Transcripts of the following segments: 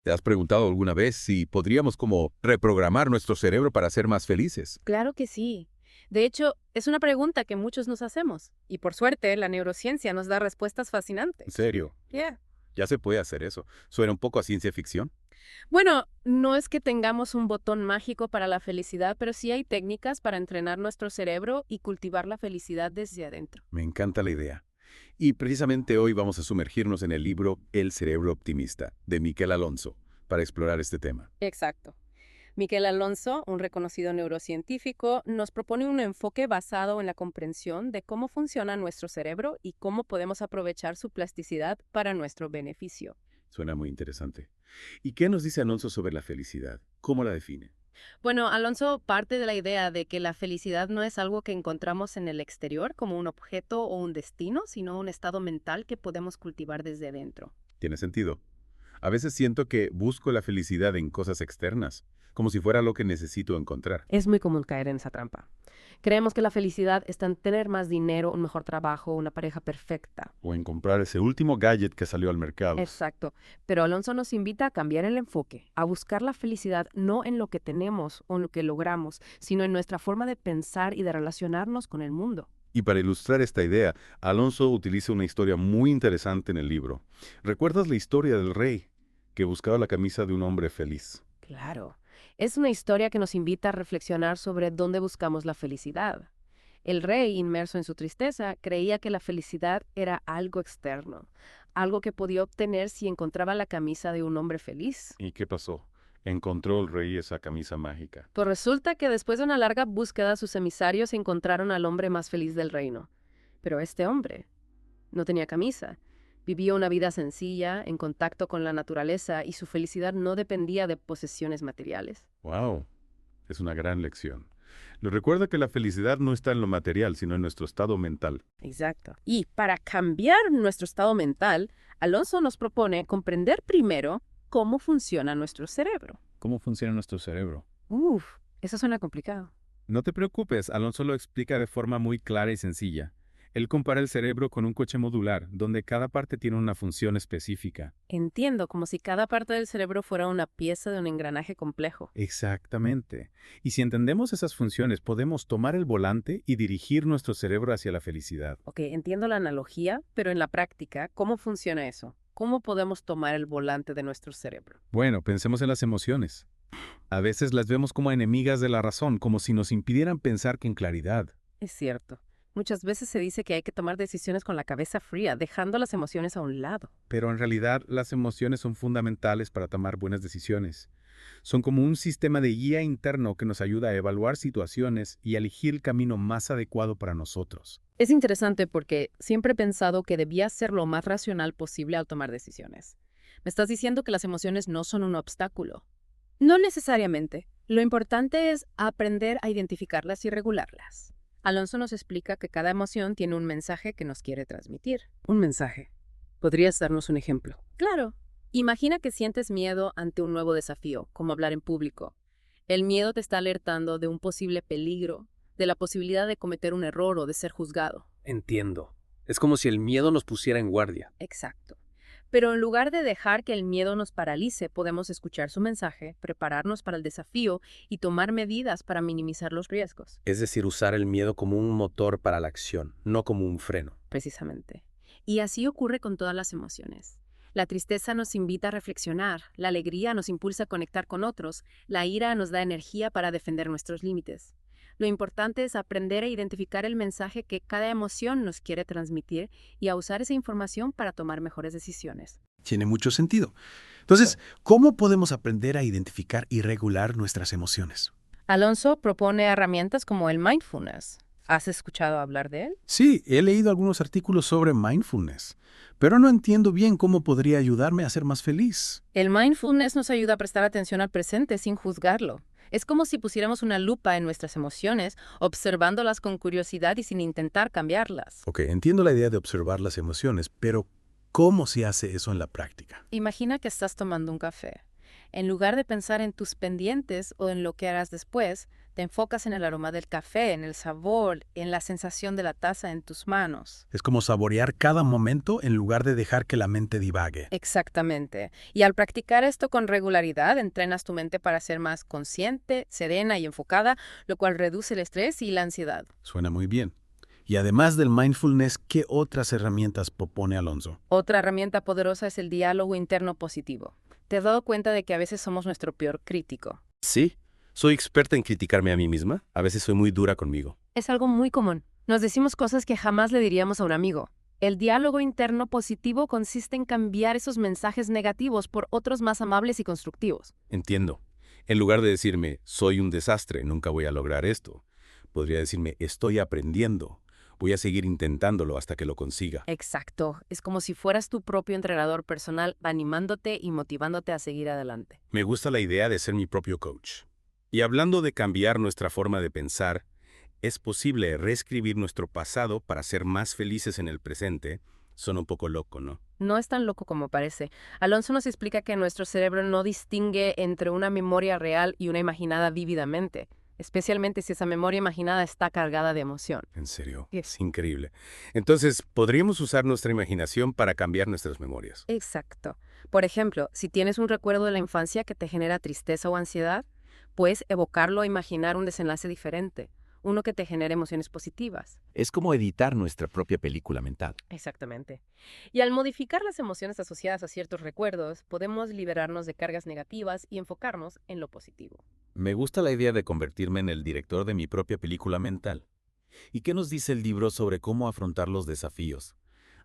¿Te has preguntado alguna vez si podríamos como reprogramar nuestro cerebro para ser más felices? Claro que sí. De hecho, es una pregunta que muchos nos hacemos. Y por suerte, la neurociencia nos da respuestas ¿En fascinantes. serio? Yeah. ¿Ya se puede hacer eso? ¿Suena un poco a ciencia ficción? Bueno, no es que tengamos un botón mágico para la felicidad, pero sí hay técnicas para entrenar nuestro cerebro y cultivar la felicidad desde adentro. Me encanta la idea. Y precisamente hoy vamos a sumergirnos en el libro El cerebro optimista, de Miquel Alonso, para explorar este tema. Exacto. Miquel Alonso, un reconocido neurocientífico, nos propone un enfoque basado en la comprensión de cómo funciona nuestro cerebro y cómo podemos aprovechar su plasticidad para nuestro beneficio. Suena muy interesante. ¿Y qué nos dice Alonso sobre la felicidad? ¿Cómo la define? Bueno, Alonso parte de la idea de que la felicidad no es algo que encontramos en el exterior como un objeto o un destino, sino un estado mental que podemos cultivar desde dentro. ¿Tiene sentido? A veces siento que busco la felicidad en cosas externas, como si fuera lo que necesito encontrar. Es muy común caer en esa trampa. Creemos que la felicidad está en tener más dinero, un mejor trabajo, una pareja perfecta. O en comprar ese último gadget que salió al mercado. Exacto. Pero Alonso nos invita a cambiar el enfoque, a buscar la felicidad no en lo que tenemos o en lo que logramos, sino en nuestra forma de pensar y de relacionarnos con el mundo. Y para ilustrar esta idea, Alonso utiliza una historia muy interesante en el libro. ¿Recuerdas la historia del rey que buscaba la camisa de un hombre feliz? Claro. Es una historia que nos invita a reflexionar sobre dónde buscamos la felicidad. El rey, inmerso en su tristeza, creía que la felicidad era algo externo, algo que podía obtener si encontraba la camisa de un hombre feliz. ¿Y qué pasó? Encontró el rey esa camisa mágica. Pues resulta que después de una larga búsqueda, sus emisarios encontraron al hombre más feliz del reino. Pero este hombre no tenía camisa. Vivía una vida sencilla, en contacto con la naturaleza, y su felicidad no dependía de posesiones materiales. ¡Wow! Es una gran lección. Le recuerda que la felicidad no está en lo material, sino en nuestro estado mental. Exacto. Y para cambiar nuestro estado mental, Alonso nos propone comprender primero cómo funciona nuestro cerebro. ¿Cómo funciona nuestro cerebro? Uf, eso suena complicado. No te preocupes, Alonso lo explica de forma muy clara y sencilla. Él compara el cerebro con un coche modular, donde cada parte tiene una función específica. Entiendo, como si cada parte del cerebro fuera una pieza de un engranaje complejo. Exactamente. Y si entendemos esas funciones, podemos tomar el volante y dirigir nuestro cerebro hacia la felicidad. Ok, entiendo la analogía, pero en la práctica, ¿cómo funciona eso? ¿Cómo podemos tomar el volante de nuestro cerebro? Bueno, pensemos en las emociones. A veces las vemos como enemigas de la razón, como si nos impidieran pensar con claridad. Es cierto. Muchas veces se dice que hay que tomar decisiones con la cabeza fría, dejando las emociones a un lado. Pero en realidad las emociones son fundamentales para tomar buenas decisiones. Son como un sistema de guía interno que nos ayuda a evaluar situaciones y elegir el camino más adecuado para nosotros. Es interesante porque siempre he pensado que debía ser lo más racional posible al tomar decisiones. Me estás diciendo que las emociones no son un obstáculo. No necesariamente. Lo importante es aprender a identificarlas y regularlas. Alonso nos explica que cada emoción tiene un mensaje que nos quiere transmitir. Un mensaje. ¿Podrías darnos un ejemplo? Claro. Imagina que sientes miedo ante un nuevo desafío, como hablar en público. El miedo te está alertando de un posible peligro, de la posibilidad de cometer un error o de ser juzgado. Entiendo. Es como si el miedo nos pusiera en guardia. Exacto. Pero en lugar de dejar que el miedo nos paralice, podemos escuchar su mensaje, prepararnos para el desafío y tomar medidas para minimizar los riesgos. Es decir, usar el miedo como un motor para la acción, no como un freno. Precisamente. Y así ocurre con todas las emociones. La tristeza nos invita a reflexionar, la alegría nos impulsa a conectar con otros, la ira nos da energía para defender nuestros límites. Lo importante es aprender a identificar el mensaje que cada emoción nos quiere transmitir y a usar esa información para tomar mejores decisiones. Tiene mucho sentido. Entonces, ¿cómo podemos aprender a identificar y regular nuestras emociones? Alonso propone herramientas como el mindfulness. ¿Has escuchado hablar de él? Sí, he leído algunos artículos sobre mindfulness, pero no entiendo bien cómo podría ayudarme a ser más feliz. El mindfulness nos ayuda a prestar atención al presente sin juzgarlo. Es como si pusiéramos una lupa en nuestras emociones, observándolas con curiosidad y sin intentar cambiarlas. Ok, entiendo la idea de observar las emociones, pero ¿cómo se hace eso en la práctica? Imagina que estás tomando un café. En lugar de pensar en tus pendientes o en lo que harás después, te Te enfocas en el aroma del café, en el sabor, en la sensación de la taza en tus manos. Es como saborear cada momento en lugar de dejar que la mente divague. Exactamente. Y al practicar esto con regularidad, entrenas tu mente para ser más consciente, serena y enfocada, lo cual reduce el estrés y la ansiedad. Suena muy bien. Y además del mindfulness, ¿qué otras herramientas propone Alonso? Otra herramienta poderosa es el diálogo interno positivo. ¿Te has dado cuenta de que a veces somos nuestro peor crítico? Sí, soy experta en criticarme a mí misma. A veces soy muy dura conmigo. Es algo muy común. Nos decimos cosas que jamás le diríamos a un amigo. El diálogo interno positivo consiste en cambiar esos mensajes negativos por otros más amables y constructivos. Entiendo. En lugar de decirme, soy un desastre, nunca voy a lograr esto, podría decirme, estoy aprendiendo. Voy a seguir intentándolo hasta que lo consiga. Exacto. Es como si fueras tu propio entrenador personal, animándote y motivándote a seguir adelante. Me gusta la idea de ser mi propio coach. Y hablando de cambiar nuestra forma de pensar, ¿es posible reescribir nuestro pasado para ser más felices en el presente? Suena un poco loco, ¿no? No es tan loco como parece. Alonso nos explica que nuestro cerebro no distingue entre una memoria real y una imaginada vívidamente, especialmente si esa memoria imaginada está cargada de emoción. En serio, Sí. es increíble. Entonces, ¿podríamos usar nuestra imaginación para cambiar nuestras memorias? Exacto. Por ejemplo, si tienes un recuerdo de la infancia que te genera tristeza o ansiedad, puedes evocarlo e imaginar un desenlace diferente, uno que te genere emociones positivas. Es como editar nuestra propia película mental. Exactamente. Y al modificar las emociones asociadas a ciertos recuerdos, podemos liberarnos de cargas negativas y enfocarnos en lo positivo. Me gusta la idea de convertirme en el director de mi propia película mental. ¿Y qué nos dice el libro sobre cómo afrontar los desafíos?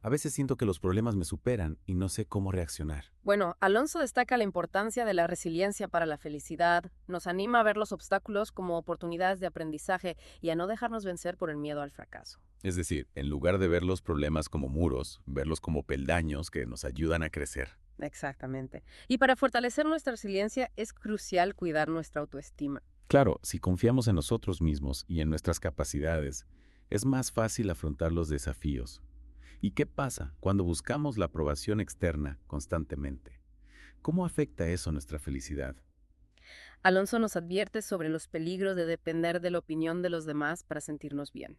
A veces siento que los problemas me superan y no sé cómo reaccionar. Bueno, Alonso destaca la importancia de la resiliencia para la felicidad, nos anima a ver los obstáculos como oportunidades de aprendizaje y a no dejarnos vencer por el miedo al fracaso. Es decir, en lugar de ver los problemas como muros, verlos como peldaños que nos ayudan a crecer. Exactamente. Y para fortalecer nuestra resiliencia es crucial cuidar nuestra autoestima. Claro, si confiamos en nosotros mismos y en nuestras capacidades, es más fácil afrontar los desafíos. ¿Y qué pasa cuando buscamos la aprobación externa constantemente? ¿Cómo afecta eso nuestra felicidad? Alonso nos advierte sobre los peligros de depender de la opinión de los demás para sentirnos bien.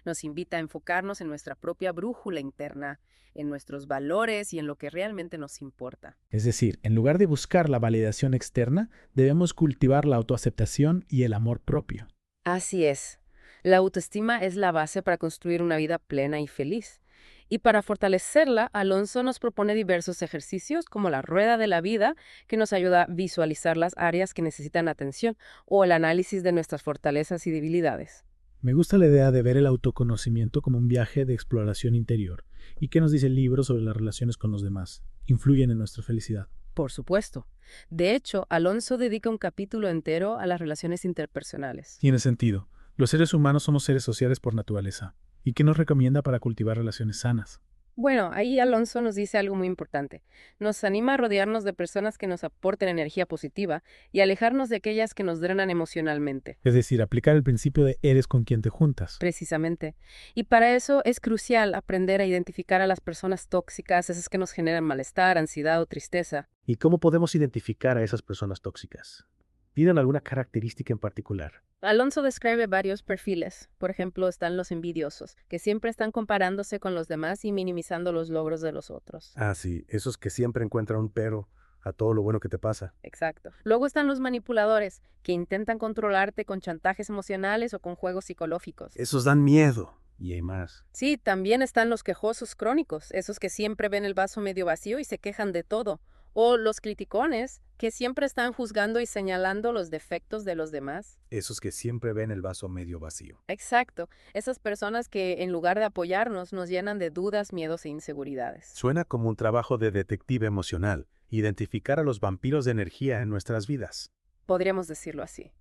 Nos invita a enfocarnos en nuestra propia brújula interna, en nuestros valores y en lo que realmente nos importa. Es decir, en lugar de buscar la validación externa, debemos cultivar la autoaceptación y el amor propio. Así es. La autoestima es la base para construir una vida plena y feliz. Y para fortalecerla, Alonso nos propone diversos ejercicios como la rueda de la vida, que nos ayuda a visualizar las áreas que necesitan atención, o el análisis de nuestras fortalezas y debilidades. Me gusta la idea de ver el autoconocimiento como un viaje de exploración interior. ¿Y qué nos dice el libro sobre las relaciones con los demás? ¿Influyen en nuestra felicidad? Por supuesto. De hecho, Alonso dedica un capítulo entero a las relaciones interpersonales. Tiene sentido. Los seres humanos somos seres sociales por naturaleza. ¿Y qué nos recomienda para cultivar relaciones sanas? Bueno, ahí Alonso nos dice algo muy importante. Nos anima a rodearnos de personas que nos aporten energía positiva y alejarnos de aquellas que nos drenan emocionalmente. Es decir, aplicar el principio de eres con quien te juntas. Precisamente. Y para eso es crucial aprender a identificar a las personas tóxicas, esas que nos generan malestar, ansiedad o tristeza. ¿Y cómo podemos identificar a esas personas tóxicas? ¿Tienen alguna característica en particular? Alonso describe varios perfiles. Por ejemplo, están los envidiosos, que siempre están comparándose con los demás y minimizando los logros de los otros. Ah, sí, esos que siempre encuentran un pero a todo lo bueno que te pasa. Exacto. Luego están los manipuladores, que intentan controlarte con chantajes emocionales o con juegos psicológicos. Esos dan miedo. Y hay más. Sí, también están los quejosos crónicos, esos que siempre ven el vaso medio vacío y se quejan de todo. O los criticones, que siempre están juzgando y señalando los defectos de los demás. Esos que siempre ven el vaso medio vacío. Exacto. Esas personas que en lugar de apoyarnos nos llenan de dudas, miedos e inseguridades. Suena como un trabajo de detective emocional, identificar a los vampiros de energía en nuestras vidas. Podríamos decirlo así.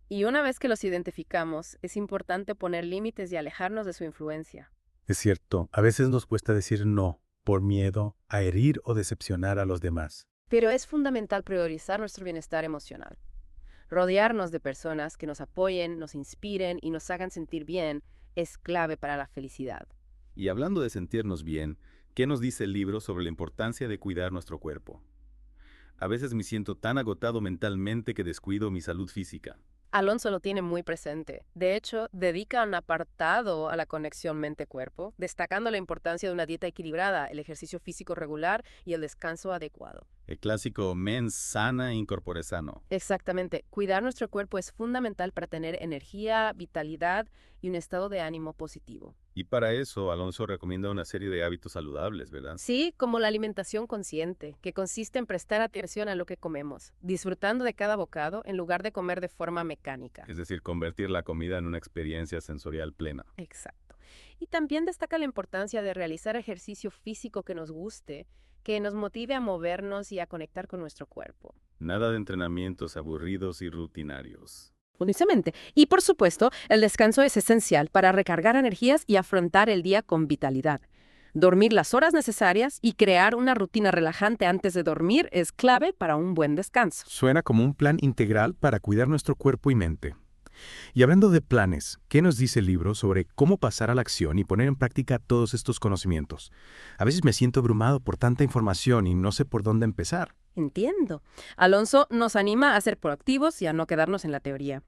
Y una vez que los identificamos, es importante poner límites y alejarnos de su influencia. Es cierto, a veces nos cuesta decir no, por miedo a herir o decepcionar a los demás. Pero es fundamental priorizar nuestro bienestar emocional. Rodearnos de personas que nos apoyen, nos inspiren y nos hagan sentir bien es clave para la felicidad. Y hablando de sentirnos bien, ¿qué nos dice el libro sobre la importancia de cuidar nuestro cuerpo? A veces me siento tan agotado mentalmente que descuido mi salud física. Alonso lo tiene muy presente. De hecho, dedica un apartado a la conexión mente-cuerpo, destacando la importancia de una dieta equilibrada, el ejercicio físico regular y el descanso adecuado. El clásico mens sana, incorpore sano. Exactamente. Cuidar nuestro cuerpo es fundamental para tener energía, vitalidad y un estado de ánimo positivo. Y para eso, Alonso recomienda una serie de hábitos saludables, ¿verdad? Sí, como la alimentación consciente, que consiste en prestar atención a lo que comemos, disfrutando de cada bocado en lugar de comer de forma mecánica. Es decir, convertir la comida en una experiencia sensorial plena. Exacto. Y también destaca la importancia de realizar ejercicio físico que nos guste, que nos motive a movernos y a conectar con nuestro cuerpo. Nada de entrenamientos aburridos y rutinarios. Precisamente. Y por supuesto, el descanso es esencial para recargar energías y afrontar el día con vitalidad. Dormir las horas necesarias y crear una rutina relajante antes de dormir es clave para un buen descanso. Suena como un plan integral para cuidar nuestro cuerpo y mente. Y hablando de planes, ¿qué nos dice el libro sobre cómo pasar a la acción y poner en práctica todos estos conocimientos? A veces me siento abrumado por tanta información y no sé por dónde empezar. Entiendo. Alonso nos anima a ser proactivos y a no quedarnos en la teoría.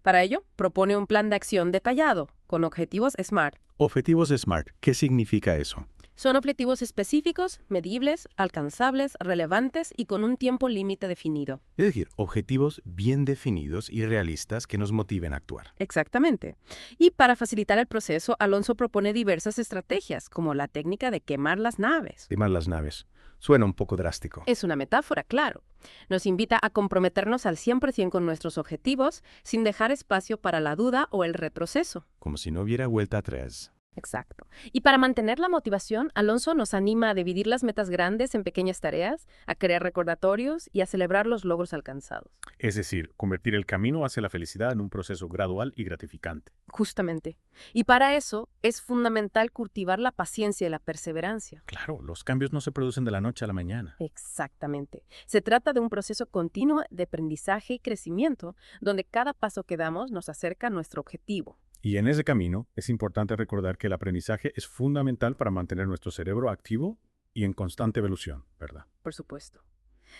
Para ello, propone un plan de acción detallado, con objetivos SMART. Objetivos SMART, ¿qué significa eso? Son objetivos específicos, medibles, alcanzables, relevantes y con un tiempo límite definido. Es decir, objetivos bien definidos y realistas que nos motiven a actuar. Exactamente. Y para facilitar el proceso, Alonso propone diversas estrategias, como la técnica de quemar las naves. Quemar las naves. Suena un poco drástico. Es una metáfora, claro. Nos invita a comprometernos al 100% con nuestros objetivos, sin dejar espacio para la duda o el retroceso. Como si no hubiera vuelta atrás. Exacto. Y para mantener la motivación, Alonso nos anima a dividir las metas grandes en pequeñas tareas, a crear recordatorios y a celebrar los logros alcanzados. Es decir, convertir el camino hacia la felicidad en un proceso gradual y gratificante. Justamente. Y para eso es fundamental cultivar la paciencia y la perseverancia. Claro, los cambios no se producen de la noche a la mañana. Exactamente. Se trata de un proceso continuo de aprendizaje y crecimiento, donde cada paso que damos nos acerca a nuestro objetivo. Y en ese camino es importante recordar que el aprendizaje es fundamental para mantener nuestro cerebro activo y en constante evolución, ¿verdad? Por supuesto.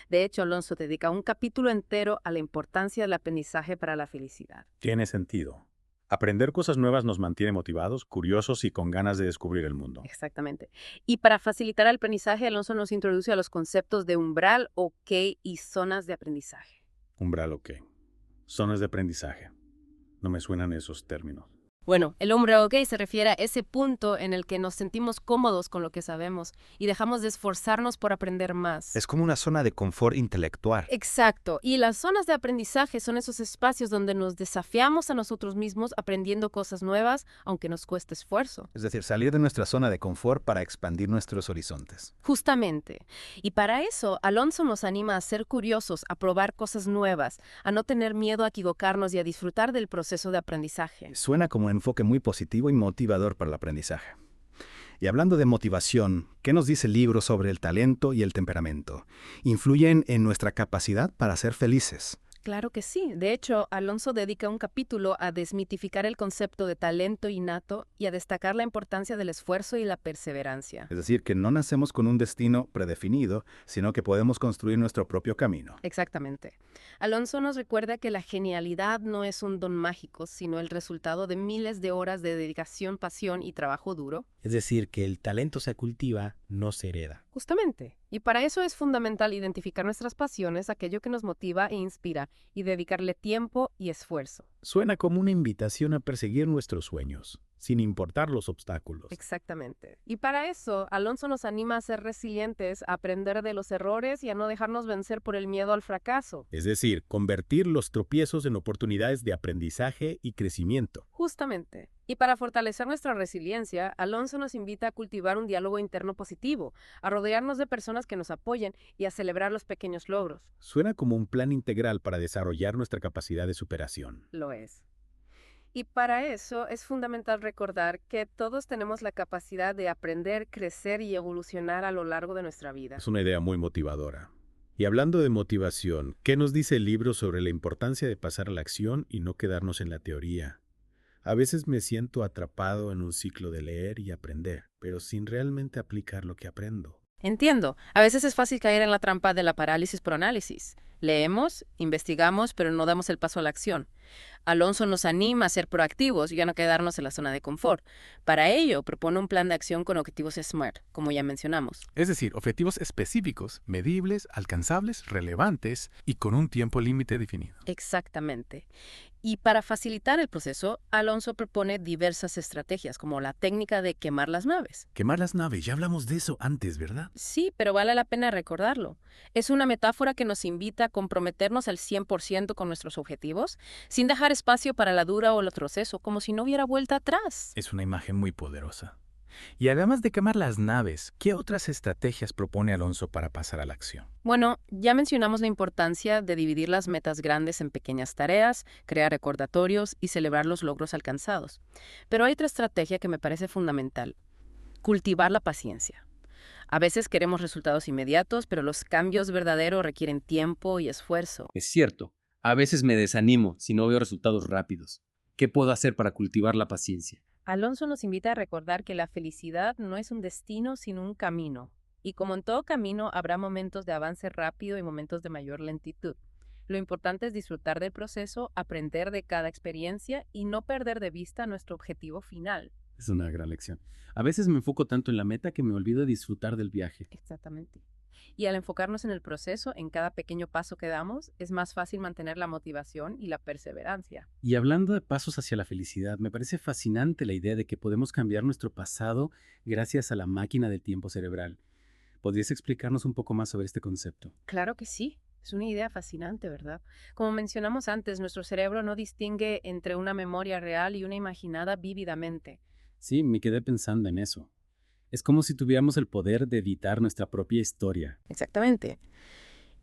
De hecho, Alonso dedica un capítulo entero a la importancia del aprendizaje para la felicidad. Tiene sentido. Aprender cosas nuevas nos mantiene motivados, curiosos y con ganas de descubrir el mundo. Exactamente. Y para facilitar el aprendizaje, Alonso nos introduce a los conceptos de umbral, OK y zonas de aprendizaje. Umbral, ok. Zonas de aprendizaje. No me suenan esos términos. Bueno, el umbral OK se refiere a ese punto en el que nos sentimos cómodos con lo que sabemos y dejamos de esforzarnos por aprender más. Es como una zona de confort intelectual. Exacto. Y las zonas de aprendizaje son esos espacios donde nos desafiamos a nosotros mismos aprendiendo cosas nuevas, aunque nos cueste esfuerzo. Es decir, salir de nuestra zona de confort para expandir nuestros horizontes. Justamente. Y para eso, Alonso nos anima a ser curiosos, a probar cosas nuevas, a no tener miedo a equivocarnos y a disfrutar del proceso de aprendizaje. Suena como un enfoque muy positivo y motivador para el aprendizaje. Y hablando de motivación, ¿qué nos dice el libro sobre el talento y el temperamento? ¿Influyen en nuestra capacidad para ser felices? Claro que sí. De hecho, Alonso dedica un capítulo a desmitificar el concepto de talento innato y a destacar la importancia del esfuerzo y la perseverancia. Es decir, que no nacemos con un destino predefinido, sino que podemos construir nuestro propio camino. Exactamente. Alonso nos recuerda que la genialidad no es un don mágico, sino el resultado de miles de horas de dedicación, pasión y trabajo duro. Es decir, que el talento se cultiva, no se hereda. Justamente. Y para eso es fundamental identificar nuestras pasiones, aquello que nos motiva e inspira, y dedicarle tiempo y esfuerzo. Suena como una invitación a perseguir nuestros sueños, sin importar los obstáculos. Exactamente. Y para eso, Alonso nos anima a ser resilientes, a aprender de los errores y a no dejarnos vencer por el miedo al fracaso. Es decir, convertir los tropiezos en oportunidades de aprendizaje y crecimiento. Justamente. Y para fortalecer nuestra resiliencia, Alonso nos invita a cultivar un diálogo interno positivo, a rodearnos de personas que nos apoyen y a celebrar los pequeños logros. Suena como un plan integral para desarrollar nuestra capacidad de superación. Lo es. Y para eso es fundamental recordar que todos tenemos la capacidad de aprender, crecer y evolucionar a lo largo de nuestra vida. Es una idea muy motivadora. Y hablando de motivación, ¿qué nos dice el libro sobre la importancia de pasar a la acción y no quedarnos en la teoría? A veces me siento atrapado en un ciclo de leer y aprender, pero sin realmente aplicar lo que aprendo. Entiendo. A veces es fácil caer en la trampa de la parálisis por análisis. Leemos, investigamos, pero no damos el paso a la acción. Alonso nos anima a ser proactivos y a no quedarnos en la zona de confort. Para ello, propone un plan de acción con objetivos SMART, como ya mencionamos. Es decir, objetivos específicos, medibles, alcanzables, relevantes y con un tiempo límite definido. Exactamente. Y para facilitar el proceso, Alonso propone diversas estrategias, como la técnica de quemar las naves. Quemar las naves, ya hablamos de eso antes, ¿verdad? Sí, pero vale la pena recordarlo. Es una metáfora que nos invita a comprometernos al 100% con nuestros objetivos, sin dejar espacio para la duda o el retroceso, como si no hubiera vuelta atrás. Es una imagen muy poderosa. Y además de quemar las naves, ¿qué otras estrategias propone Alonso para pasar a la acción? Bueno, ya mencionamos la importancia de dividir las metas grandes en pequeñas tareas, crear recordatorios y celebrar los logros alcanzados. Pero hay otra estrategia que me parece fundamental: cultivar la paciencia. A veces queremos resultados inmediatos, pero los cambios verdaderos requieren tiempo y esfuerzo. Es cierto, a veces me desanimo si no veo resultados rápidos. ¿Qué puedo hacer para cultivar la paciencia? Alonso nos invita a recordar que la felicidad no es un destino, sino un camino. Y como en todo camino, habrá momentos de avance rápido y momentos de mayor lentitud. Lo importante es disfrutar del proceso, aprender de cada experiencia y no perder de vista nuestro objetivo final. Es una gran lección. A veces me enfoco tanto en la meta que me olvido de disfrutar del viaje. Exactamente. Y al enfocarnos en el proceso, en cada pequeño paso que damos, es más fácil mantener la motivación y la perseverancia. Y hablando de pasos hacia la felicidad, me parece fascinante la idea de que podemos cambiar nuestro pasado gracias a la máquina del tiempo cerebral. ¿Podrías explicarnos un poco más sobre este concepto? Claro que sí. Es una idea fascinante, ¿verdad? Como mencionamos antes, nuestro cerebro no distingue entre una memoria real y una imaginada vívidamente. Sí, me quedé pensando en eso. Es como si tuviéramos el poder de editar nuestra propia historia. Exactamente.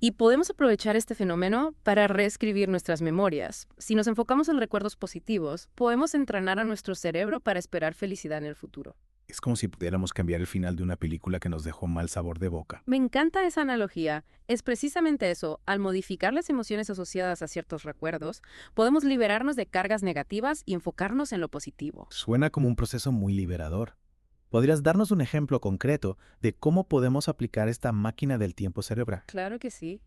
Y podemos aprovechar este fenómeno para reescribir nuestras memorias. Si nos enfocamos en recuerdos positivos, podemos entrenar a nuestro cerebro para esperar felicidad en el futuro. Es como si pudiéramos cambiar el final de una película que nos dejó mal sabor de boca. Me encanta esa analogía. Es precisamente eso. Al modificar las emociones asociadas a ciertos recuerdos, podemos liberarnos de cargas negativas y enfocarnos en lo positivo. Suena como un proceso muy liberador. ¿Podrías darnos un ejemplo concreto de cómo podemos aplicar esta máquina del tiempo cerebral? Claro que sí.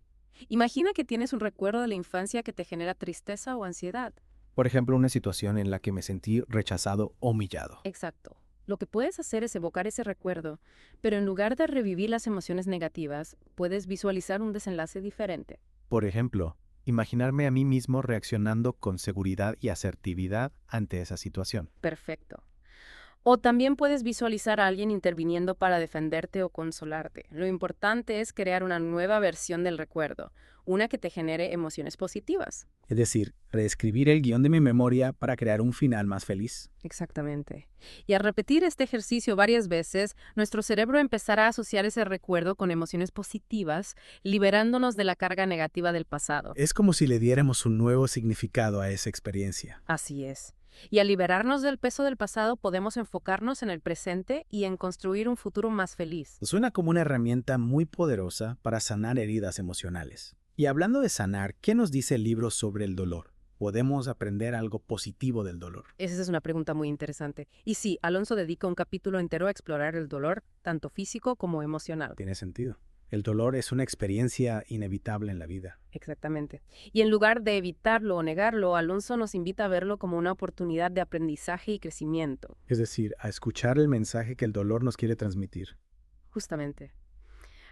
Imagina que tienes un recuerdo de la infancia que te genera tristeza o ansiedad. Por ejemplo, una situación en la que me sentí rechazado o humillado. Exacto. Lo que puedes hacer es evocar ese recuerdo, pero en lugar de revivir las emociones negativas, puedes visualizar un desenlace diferente. Por ejemplo, imaginarme a mí mismo reaccionando con seguridad y asertividad ante esa situación. Perfecto. O también puedes visualizar a alguien interviniendo para defenderte o consolarte. Lo importante es crear una nueva versión del recuerdo, una que te genere emociones positivas. Es decir, reescribir el guión de mi memoria para crear un final más feliz. Exactamente. Y al repetir este ejercicio varias veces, nuestro cerebro empezará a asociar ese recuerdo con emociones positivas, liberándonos de la carga negativa del pasado. Es como si le diéramos un nuevo significado a esa experiencia. Así es. Y al liberarnos del peso del pasado, podemos enfocarnos en el presente y en construir un futuro más feliz. Suena como una herramienta muy poderosa para sanar heridas emocionales. Y hablando de sanar, ¿qué nos dice el libro sobre el dolor? ¿Podemos aprender algo positivo del dolor? Esa es una pregunta muy interesante. Y sí, Alonso dedica un capítulo entero a explorar el dolor, tanto físico como emocional. Tiene sentido. El dolor es una experiencia inevitable en la vida. Exactamente. Y en lugar de evitarlo o negarlo, Alonso nos invita a verlo como una oportunidad de aprendizaje y crecimiento. Es decir, a escuchar el mensaje que el dolor nos quiere transmitir. Justamente.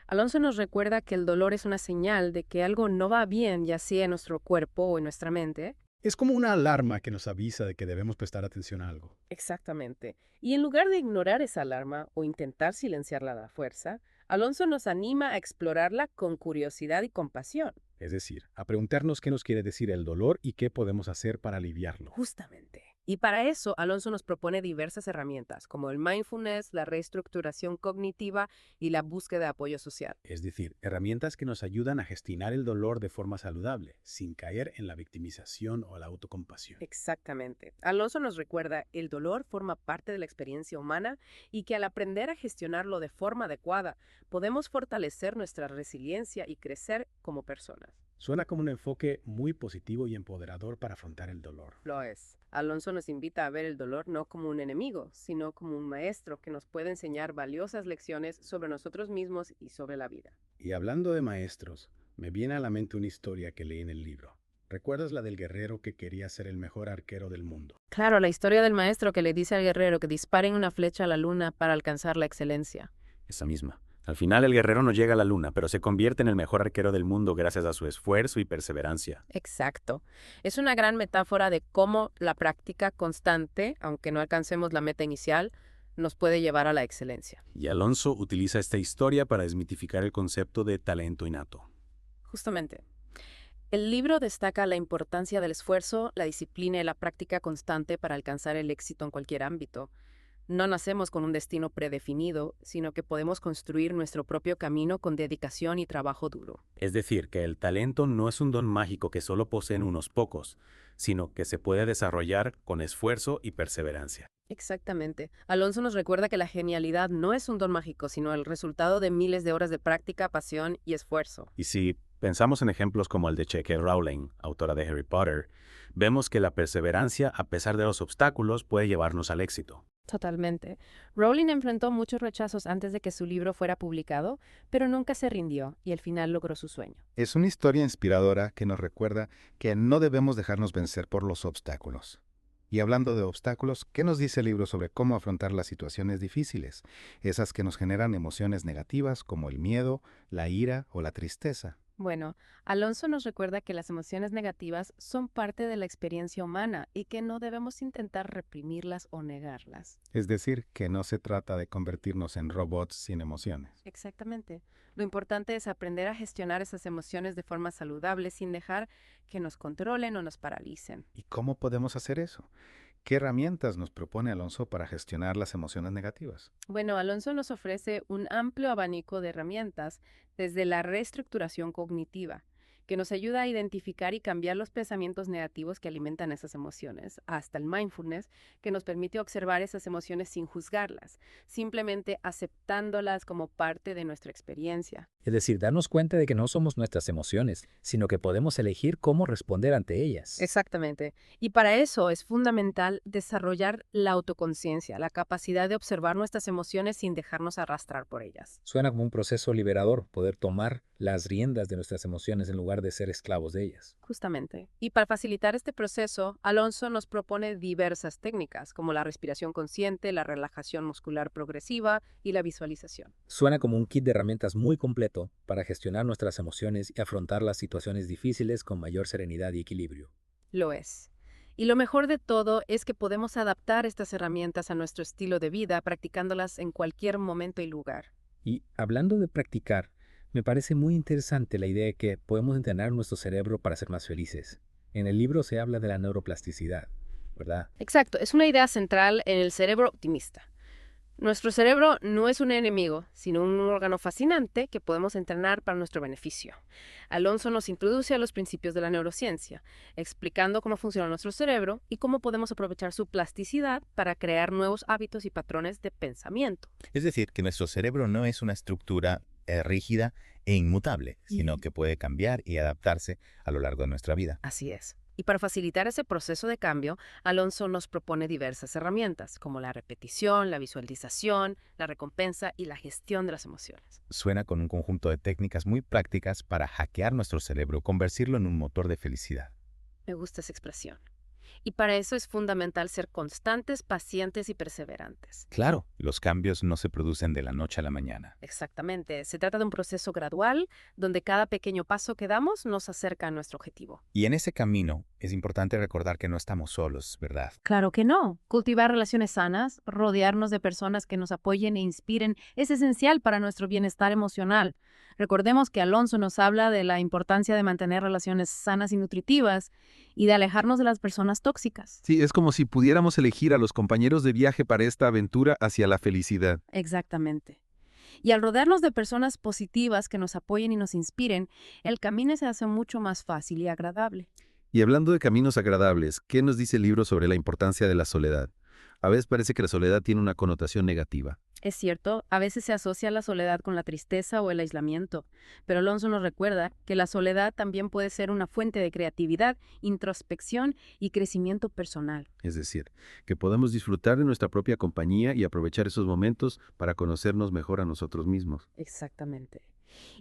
Alonso nos recuerda que el dolor es una señal de que algo no va bien, ya sea en nuestro cuerpo o en nuestra mente. Es como una alarma que nos avisa de que debemos prestar atención a algo. Exactamente. Y en lugar de ignorar esa alarma o intentar silenciarla a la fuerza, Alonso nos anima a explorarla con curiosidad y compasión. Es decir, a preguntarnos qué nos quiere decir el dolor y qué podemos hacer para aliviarlo. Justamente. Y para eso, Alonso nos propone diversas herramientas, como el mindfulness, la reestructuración cognitiva y la búsqueda de apoyo social. Es decir, herramientas que nos ayudan a gestionar el dolor de forma saludable, sin caer en la victimización o la autocompasión. Exactamente. Alonso nos recuerda el dolor forma parte de la experiencia humana y que al aprender a gestionarlo de forma adecuada, podemos fortalecer nuestra resiliencia y crecer como personas. Suena como un enfoque muy positivo y empoderador para afrontar el dolor. Lo es. Alonso nos invita a ver el dolor no como un enemigo, sino como un maestro que nos puede enseñar valiosas lecciones sobre nosotros mismos y sobre la vida. Y hablando de maestros, me viene a la mente una historia que leí en el libro. ¿Recuerdas la del guerrero que quería ser el mejor arquero del mundo? Claro, la historia del maestro que le dice al guerrero que disparen una flecha a la luna para alcanzar la excelencia. Esa misma. Al final el guerrero no llega a la luna, pero se convierte en el mejor arquero del mundo gracias a su esfuerzo y perseverancia. Exacto. Es una gran metáfora de cómo la práctica constante, aunque no alcancemos la meta inicial, nos puede llevar a la excelencia. Y Alonso utiliza esta historia para desmitificar el concepto de talento innato. Justamente. El libro destaca la importancia del esfuerzo, la disciplina y la práctica constante para alcanzar el éxito en cualquier ámbito. No nacemos con un destino predefinido, sino que podemos construir nuestro propio camino con dedicación y trabajo duro. Es decir, que el talento no es un don mágico que solo poseen unos pocos, sino que se puede desarrollar con esfuerzo y perseverancia. Exactamente. Alonso nos recuerda que la genialidad no es un don mágico, sino el resultado de miles de horas de práctica, pasión y esfuerzo. Y si pensamos en ejemplos como el de J.K. Rowling, autora de Harry Potter, vemos que la perseverancia, a pesar de los obstáculos, puede llevarnos al éxito. Totalmente. Rowling enfrentó muchos rechazos antes de que su libro fuera publicado, pero nunca se rindió y al final logró su sueño. Es una historia inspiradora que nos recuerda que no debemos dejarnos vencer por los obstáculos. Y hablando de obstáculos, ¿qué nos dice el libro sobre cómo afrontar las situaciones difíciles? Esas que nos generan emociones negativas como el miedo, la ira o la tristeza. Bueno, Alonso nos recuerda que las emociones negativas son parte de la experiencia humana y que no debemos intentar reprimirlas o negarlas. Es decir, que no se trata de convertirnos en robots sin emociones. Exactamente. Lo importante es aprender a gestionar esas emociones de forma saludable sin dejar que nos controlen o nos paralicen. ¿Y cómo podemos hacer eso? ¿Qué herramientas nos propone Alonso para gestionar las emociones negativas? Bueno, Alonso nos ofrece un amplio abanico de herramientas desde la reestructuración cognitiva, que nos ayuda a identificar y cambiar los pensamientos negativos que alimentan esas emociones, hasta el mindfulness, que nos permite observar esas emociones sin juzgarlas, simplemente aceptándolas como parte de nuestra experiencia. Es decir, darnos cuenta de que no somos nuestras emociones, sino que podemos elegir cómo responder ante ellas. Exactamente. Y para eso es fundamental desarrollar la autoconciencia, la capacidad de observar nuestras emociones sin dejarnos arrastrar por ellas. Suena como un proceso liberador, poder tomar las riendas de nuestras emociones en lugar de ser esclavos de ellas. Justamente. Y para facilitar este proceso, Alonso nos propone diversas técnicas, como la respiración consciente, la relajación muscular progresiva y la visualización. Suena como un kit de herramientas muy completo para gestionar nuestras emociones y afrontar las situaciones difíciles con mayor serenidad y equilibrio. Lo es. Y lo mejor de todo es que podemos adaptar estas herramientas a nuestro estilo de vida, practicándolas en cualquier momento y lugar. Y hablando de practicar, me parece muy interesante la idea de que podemos entrenar nuestro cerebro para ser más felices. En el libro se habla de la neuroplasticidad, ¿verdad? Exacto, es una idea central en el cerebro optimista. Nuestro cerebro no es un enemigo, sino un órgano fascinante que podemos entrenar para nuestro beneficio. Alonso nos introduce a los principios de la neurociencia, explicando cómo funciona nuestro cerebro y cómo podemos aprovechar su plasticidad para crear nuevos hábitos y patrones de pensamiento. Es decir, que nuestro cerebro no es una estructura rígida e inmutable, sino que puede cambiar y adaptarse a lo largo de nuestra vida. Así es. Y para facilitar ese proceso de cambio, Alonso nos propone diversas herramientas, como la repetición, la visualización, la recompensa y la gestión de las emociones. Suena con un conjunto de técnicas muy prácticas para hackear nuestro cerebro, convertirlo en un motor de felicidad. Me gusta esa expresión. Y para eso es fundamental ser constantes, pacientes y perseverantes. Claro, los cambios no se producen de la noche a la mañana. Exactamente. Se trata de un proceso gradual donde cada pequeño paso que damos nos acerca a nuestro objetivo. Y en ese camino es importante recordar que no estamos solos, ¿verdad? Claro que no. Cultivar relaciones sanas, rodearnos de personas que nos apoyen e inspiren es esencial para nuestro bienestar emocional. Recordemos que Alonso nos habla de la importancia de mantener relaciones sanas y nutritivas y de alejarnos de las personas tóxicas. Sí, es como si pudiéramos elegir a los compañeros de viaje para esta aventura hacia la felicidad. Exactamente. Y al rodearnos de personas positivas que nos apoyen y nos inspiren, el camino se hace mucho más fácil y agradable. Y hablando de caminos agradables, ¿qué nos dice el libro sobre la importancia de la soledad? A veces parece que la soledad tiene una connotación negativa. Es cierto, a veces se asocia la soledad con la tristeza o el aislamiento, pero Alonso nos recuerda que la soledad también puede ser una fuente de creatividad, introspección y crecimiento personal. Es decir, que podemos disfrutar de nuestra propia compañía y aprovechar esos momentos para conocernos mejor a nosotros mismos. Exactamente.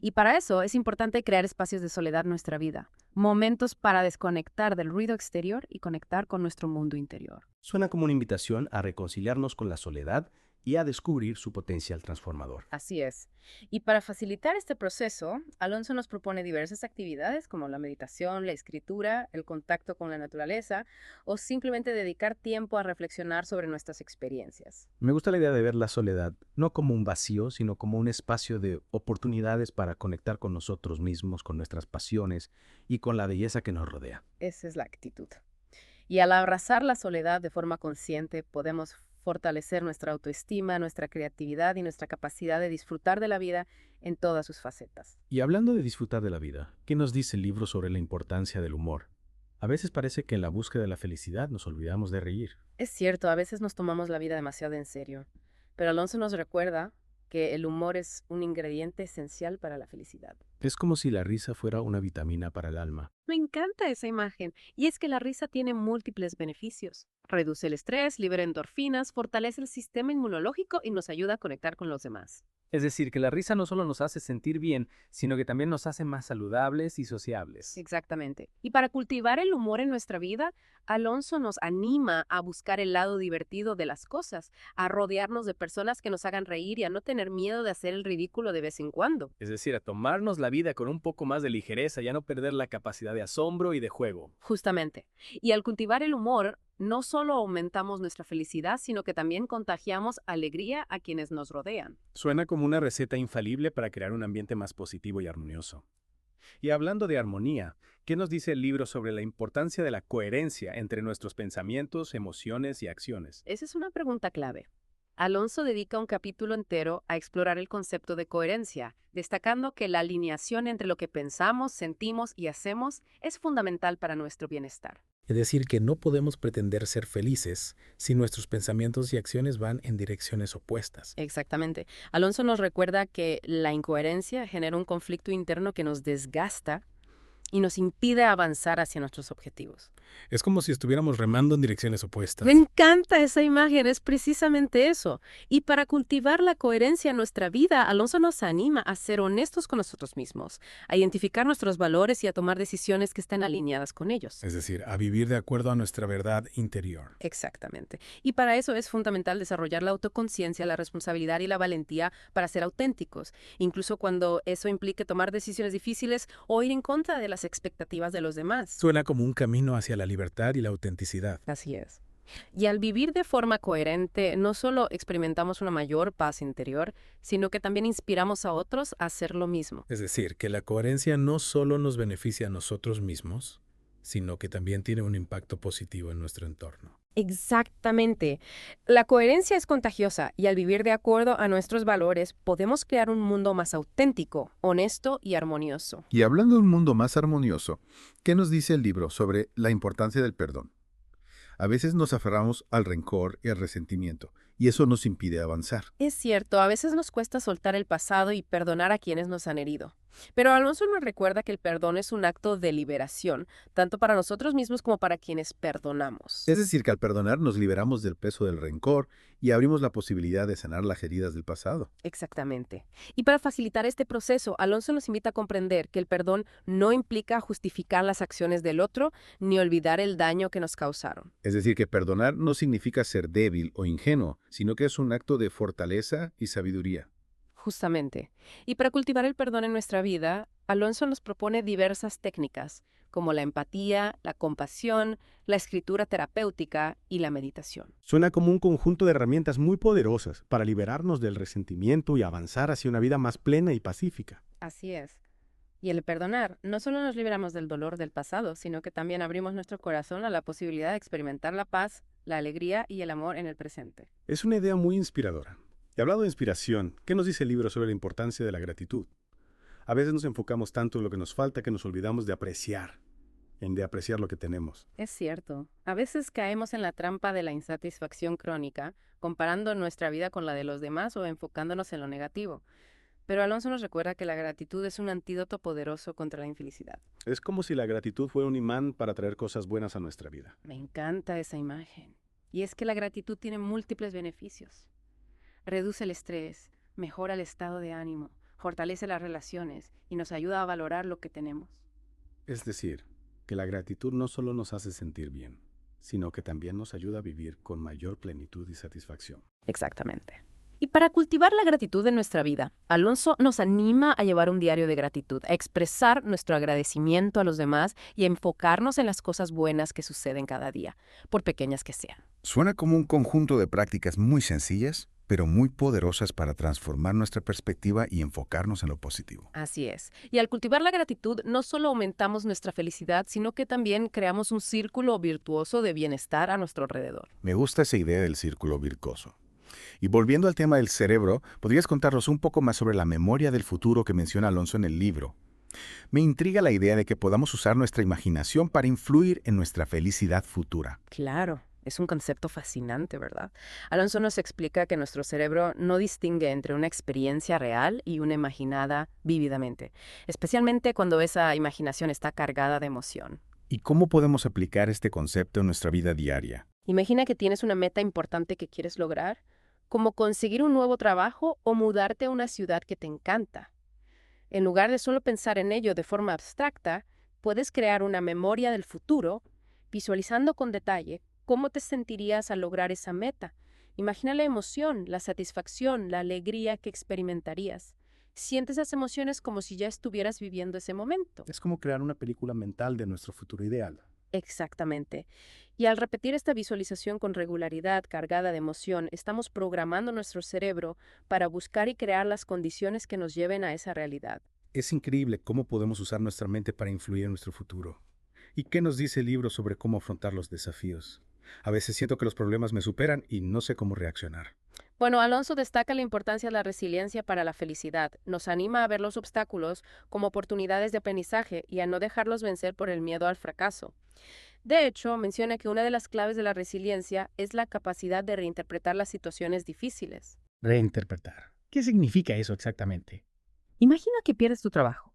Y para eso es importante crear espacios de soledad en nuestra vida, momentos para desconectar del ruido exterior y conectar con nuestro mundo interior. Suena como una invitación a reconciliarnos con la soledad y a descubrir su potencial transformador. Así es. Y para facilitar este proceso, Alonso nos propone diversas actividades como la meditación, la escritura, el contacto con la naturaleza o simplemente dedicar tiempo a reflexionar sobre nuestras experiencias. Me gusta la idea de ver la soledad no como un vacío, sino como un espacio de oportunidades para conectar con nosotros mismos, con nuestras pasiones y con la belleza que nos rodea. Esa es la actitud. Y al abrazar la soledad de forma consciente, podemos fortalecer nuestra autoestima, nuestra creatividad y nuestra capacidad de disfrutar de la vida en todas sus facetas. Y hablando de disfrutar de la vida, ¿qué nos dice el libro sobre la importancia del humor? A veces parece que en la búsqueda de la felicidad nos olvidamos de reír. Es cierto, a veces nos tomamos la vida demasiado en serio, pero Alonso nos recuerda que el humor es un ingrediente esencial para la felicidad. Es como si la risa fuera una vitamina para el alma. Me encanta esa imagen, y es que la risa tiene múltiples beneficios. Reduce el estrés, libera endorfinas, fortalece el sistema inmunológico y nos ayuda a conectar con los demás. Es decir, que la risa no solo nos hace sentir bien, sino que también nos hace más saludables y sociables. Exactamente. Y para cultivar el humor en nuestra vida, Alonso nos anima a buscar el lado divertido de las cosas, a rodearnos de personas que nos hagan reír y a no tener miedo de hacer el ridículo de vez en cuando. Es decir, a tomarnos la vida con un poco más de ligereza y a no perder la capacidad de asombro y de juego. Justamente. Y al cultivar el humor, no solo aumentamos nuestra felicidad, sino que también contagiamos alegría a quienes nos rodean. Suena como una receta infalible para crear un ambiente más positivo y armonioso. Y hablando de armonía, ¿qué nos dice el libro sobre la importancia de la coherencia entre nuestros pensamientos, emociones y acciones? Esa es una pregunta clave. Alonso dedica un capítulo entero a explorar el concepto de coherencia, destacando que la alineación entre lo que pensamos, sentimos y hacemos es fundamental para nuestro bienestar. Es decir, que no podemos pretender ser felices si nuestros pensamientos y acciones van en direcciones opuestas. Exactamente. Alonso nos recuerda que la incoherencia genera un conflicto interno que nos desgasta y nos impide avanzar hacia nuestros objetivos. Es como si estuviéramos remando en direcciones opuestas. Me encanta esa imagen, es precisamente eso. Y para cultivar la coherencia en nuestra vida, Alonso nos anima a ser honestos con nosotros mismos, a identificar nuestros valores y a tomar decisiones que estén alineadas con ellos. Es decir, a vivir de acuerdo a nuestra verdad interior. Exactamente. Y para eso es fundamental desarrollar la autoconciencia, la responsabilidad y la valentía para ser auténticos, incluso cuando eso implique tomar decisiones difíciles o ir en contra de las expectativas de los demás. Suena como un camino hacia la libertad y la autenticidad. Así es. Y al vivir de forma coherente, no solo experimentamos una mayor paz interior, sino que también inspiramos a otros a hacer lo mismo. Es decir, que la coherencia no solo nos beneficia a nosotros mismos, sino que también tiene un impacto positivo en nuestro entorno. Exactamente. La coherencia es contagiosa y al vivir de acuerdo a nuestros valores podemos crear un mundo más auténtico, honesto y armonioso. Y hablando de un mundo más armonioso, ¿qué nos dice el libro sobre la importancia del perdón? A veces nos aferramos al rencor y al resentimiento, y eso nos impide avanzar. Es cierto, a veces nos cuesta soltar el pasado y perdonar a quienes nos han herido. Pero Alonso nos recuerda que el perdón es un acto de liberación, tanto para nosotros mismos como para quienes perdonamos. Es decir, que al perdonar nos liberamos del peso del rencor y abrimos la posibilidad de sanar las heridas del pasado. Exactamente. Y para facilitar este proceso, Alonso nos invita a comprender que el perdón no implica justificar las acciones del otro ni olvidar el daño que nos causaron. Es decir, que perdonar no significa ser débil o ingenuo, sino que es un acto de fortaleza y sabiduría. Justamente. Y para cultivar el perdón en nuestra vida, Alonso nos propone diversas técnicas, como la empatía, la compasión, la escritura terapéutica y la meditación. Suena como un conjunto de herramientas muy poderosas para liberarnos del resentimiento y avanzar hacia una vida más plena y pacífica. Así es. Y el perdonar, no solo nos liberamos del dolor del pasado, sino que también abrimos nuestro corazón a la posibilidad de experimentar la paz, la alegría y el amor en el presente. Es una idea muy inspiradora. Y hablando de inspiración, ¿qué nos dice el libro sobre la importancia de la gratitud? A veces nos enfocamos tanto en lo que nos falta que nos olvidamos de apreciar lo que tenemos. Es cierto. A veces caemos en la trampa de la insatisfacción crónica, comparando nuestra vida con la de los demás o enfocándonos en lo negativo. Pero Alonso nos recuerda que la gratitud es un antídoto poderoso contra la infelicidad. Es como si la gratitud fuera un imán para traer cosas buenas a nuestra vida. Me encanta esa imagen. Y es que la gratitud tiene múltiples beneficios. Reduce el estrés, mejora el estado de ánimo, fortalece las relaciones y nos ayuda a valorar lo que tenemos. Es decir, que la gratitud no solo nos hace sentir bien, sino que también nos ayuda a vivir con mayor plenitud y satisfacción. Exactamente. Y para cultivar la gratitud en nuestra vida, Alonso nos anima a llevar un diario de gratitud, a expresar nuestro agradecimiento a los demás y a enfocarnos en las cosas buenas que suceden cada día, por pequeñas que sean. Suena como un conjunto de prácticas muy sencillas, pero muy poderosas para transformar nuestra perspectiva y enfocarnos en lo positivo. Así es. Y al cultivar la gratitud, no solo aumentamos nuestra felicidad, sino que también creamos un círculo virtuoso de bienestar a nuestro alrededor. Me gusta esa idea del círculo virtuoso. Y volviendo al tema del cerebro, ¿podrías contarnos un poco más sobre la memoria del futuro que menciona Alonso en el libro? Me intriga la idea de que podamos usar nuestra imaginación para influir en nuestra felicidad futura. Claro. Es un concepto fascinante, ¿verdad? Alonso nos explica que nuestro cerebro no distingue entre una experiencia real y una imaginada vívidamente, especialmente cuando esa imaginación está cargada de emoción. ¿Y cómo podemos aplicar este concepto en nuestra vida diaria? Imagina que tienes una meta importante que quieres lograr, como conseguir un nuevo trabajo o mudarte a una ciudad que te encanta. En lugar de solo pensar en ello de forma abstracta, puedes crear una memoria del futuro, visualizando con detalle cómo te sentirías al lograr esa meta. Imagina la emoción, la satisfacción, la alegría que experimentarías. Siente esas emociones como si ya estuvieras viviendo ese momento. Es como crear una película mental de nuestro futuro ideal. Exactamente. Y al repetir esta visualización con regularidad cargada de emoción, estamos programando nuestro cerebro para buscar y crear las condiciones que nos lleven a esa realidad. Es increíble cómo podemos usar nuestra mente para influir en nuestro futuro. ¿Y qué nos dice el libro sobre cómo afrontar los desafíos? A veces siento que los problemas me superan y no sé cómo reaccionar. Bueno, Alonso destaca la importancia de la resiliencia para la felicidad. Nos anima a ver los obstáculos como oportunidades de aprendizaje y a no dejarlos vencer por el miedo al fracaso. De hecho, menciona que una de las claves de la resiliencia es la capacidad de reinterpretar las situaciones difíciles. Reinterpretar. ¿Qué significa eso exactamente? Imagina que pierdes tu trabajo.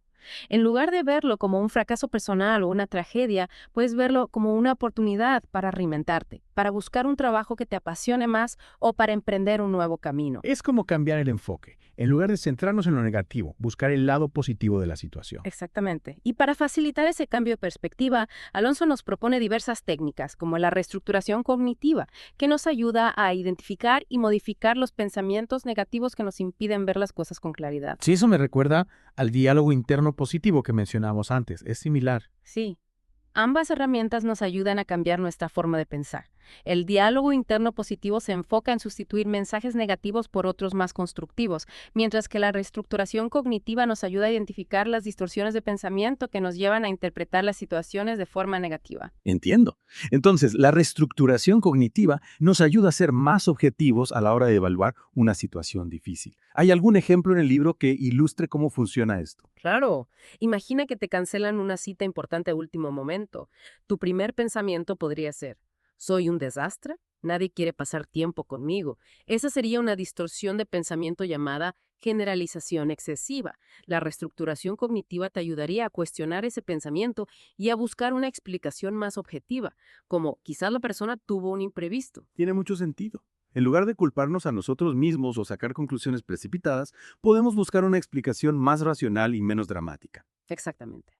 En lugar de verlo como un fracaso personal o una tragedia, puedes verlo como una oportunidad para reinventarte, para buscar un trabajo que te apasione más o para emprender un nuevo camino. Es como cambiar el enfoque. En lugar de centrarnos en lo negativo, buscar el lado positivo de la situación. Exactamente. Y para facilitar ese cambio de perspectiva, Alonso nos propone diversas técnicas, como la reestructuración cognitiva, que nos ayuda a identificar y modificar los pensamientos negativos que nos impiden ver las cosas con claridad. Sí, eso me recuerda al diálogo interno positivo que mencionamos antes. Es similar. Sí. Ambas herramientas nos ayudan a cambiar nuestra forma de pensar. El diálogo interno positivo se enfoca en sustituir mensajes negativos por otros más constructivos, mientras que la reestructuración cognitiva nos ayuda a identificar las distorsiones de pensamiento que nos llevan a interpretar las situaciones de forma negativa. Entiendo. Entonces, la reestructuración cognitiva nos ayuda a ser más objetivos a la hora de evaluar una situación difícil. ¿Hay algún ejemplo en el libro que ilustre cómo funciona esto? Claro. Imagina que te cancelan una cita importante a último momento. Tu primer pensamiento podría ser: ¿soy un desastre? Nadie quiere pasar tiempo conmigo. Esa sería una distorsión de pensamiento llamada generalización excesiva. La reestructuración cognitiva te ayudaría a cuestionar ese pensamiento y a buscar una explicación más objetiva, como quizás la persona tuvo un imprevisto. Tiene mucho sentido. En lugar de culparnos a nosotros mismos o sacar conclusiones precipitadas, podemos buscar una explicación más racional y menos dramática. Exactamente.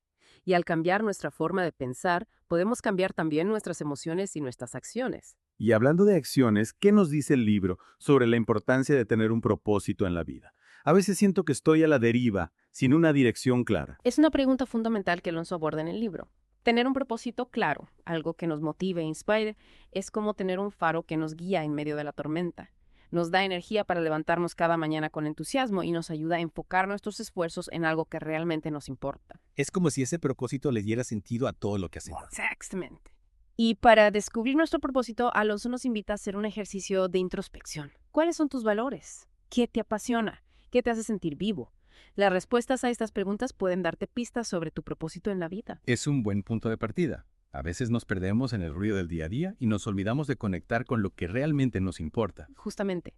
Y al cambiar nuestra forma de pensar, podemos cambiar también nuestras emociones y nuestras acciones. Y hablando de acciones, ¿qué nos dice el libro sobre la importancia de tener un propósito en la vida? A veces siento que estoy a la deriva, sin una dirección clara. Es una pregunta fundamental que Alonso aborda en el libro. Tener un propósito claro, algo que nos motive e inspire, es como tener un faro que nos guía en medio de la tormenta. Nos da energía para levantarnos cada mañana con entusiasmo y nos ayuda a enfocar nuestros esfuerzos en algo que realmente nos importa. Es como si ese propósito le diera sentido a todo lo que hacemos. Exactamente. Y para descubrir nuestro propósito, Alonso nos invita a hacer un ejercicio de introspección. ¿Cuáles son tus valores? ¿Qué te apasiona? ¿Qué te hace sentir vivo? Las respuestas a estas preguntas pueden darte pistas sobre tu propósito en la vida. Es un buen punto de partida. A veces nos perdemos en el ruido del día a día y nos olvidamos de conectar con lo que realmente nos importa. Justamente.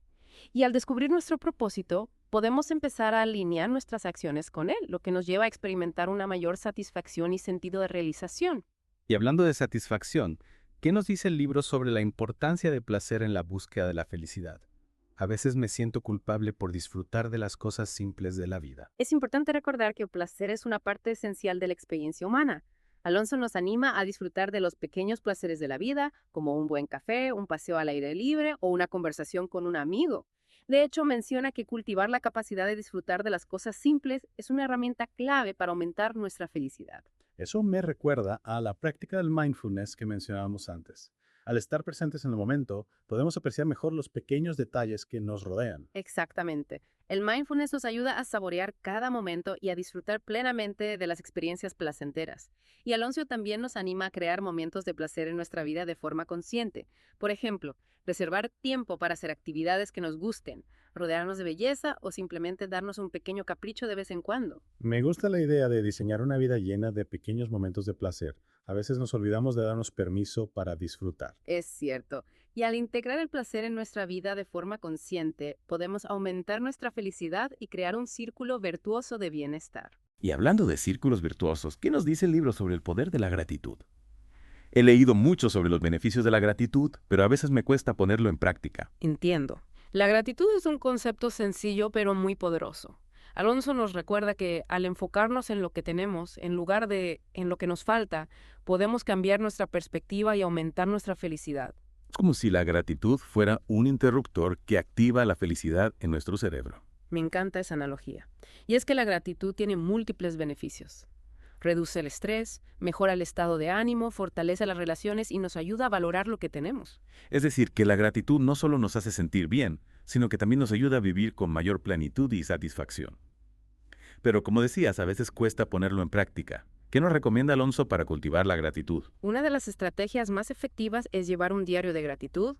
Y al descubrir nuestro propósito, podemos empezar a alinear nuestras acciones con él, lo que nos lleva a experimentar una mayor satisfacción y sentido de realización. Y hablando de satisfacción, ¿qué nos dice el libro sobre la importancia de placer en la búsqueda de la felicidad? A veces me siento culpable por disfrutar de las cosas simples de la vida. Es importante recordar que el placer es una parte esencial de la experiencia humana. Alonso nos anima a disfrutar de los pequeños placeres de la vida, como un buen café, un paseo al aire libre o una conversación con un amigo. De hecho, menciona que cultivar la capacidad de disfrutar de las cosas simples es una herramienta clave para aumentar nuestra felicidad. Eso me recuerda a la práctica del mindfulness que mencionábamos antes. Al estar presentes en el momento, podemos apreciar mejor los pequeños detalles que nos rodean. Exactamente. El mindfulness nos ayuda a saborear cada momento y a disfrutar plenamente de las experiencias placenteras. Y Alonso también nos anima a crear momentos de placer en nuestra vida de forma consciente. Por ejemplo, reservar tiempo para hacer actividades que nos gusten, rodearnos de belleza o simplemente darnos un pequeño capricho de vez en cuando. Me gusta la idea de diseñar una vida llena de pequeños momentos de placer. A veces nos olvidamos de darnos permiso para disfrutar. Es cierto. Y al integrar el placer en nuestra vida de forma consciente, podemos aumentar nuestra felicidad y crear un círculo virtuoso de bienestar. Y hablando de círculos virtuosos, ¿qué nos dice el libro sobre el poder de la gratitud? He leído mucho sobre los beneficios de la gratitud, pero a veces me cuesta ponerlo en práctica. Entiendo. La gratitud es un concepto sencillo pero muy poderoso. Alonso nos recuerda que al enfocarnos en lo que tenemos, en lugar de en lo que nos falta, podemos cambiar nuestra perspectiva y aumentar nuestra felicidad. Es como si la gratitud fuera un interruptor que activa la felicidad en nuestro cerebro. Me encanta esa analogía. Y es que la gratitud tiene múltiples beneficios. Reduce el estrés, mejora el estado de ánimo, fortalece las relaciones y nos ayuda a valorar lo que tenemos. Es decir, que la gratitud no solo nos hace sentir bien, sino que también nos ayuda a vivir con mayor plenitud y satisfacción. Pero como decías, a veces cuesta ponerlo en práctica. ¿Qué nos recomienda Alonso para cultivar la gratitud? Una de las estrategias más efectivas es llevar un diario de gratitud.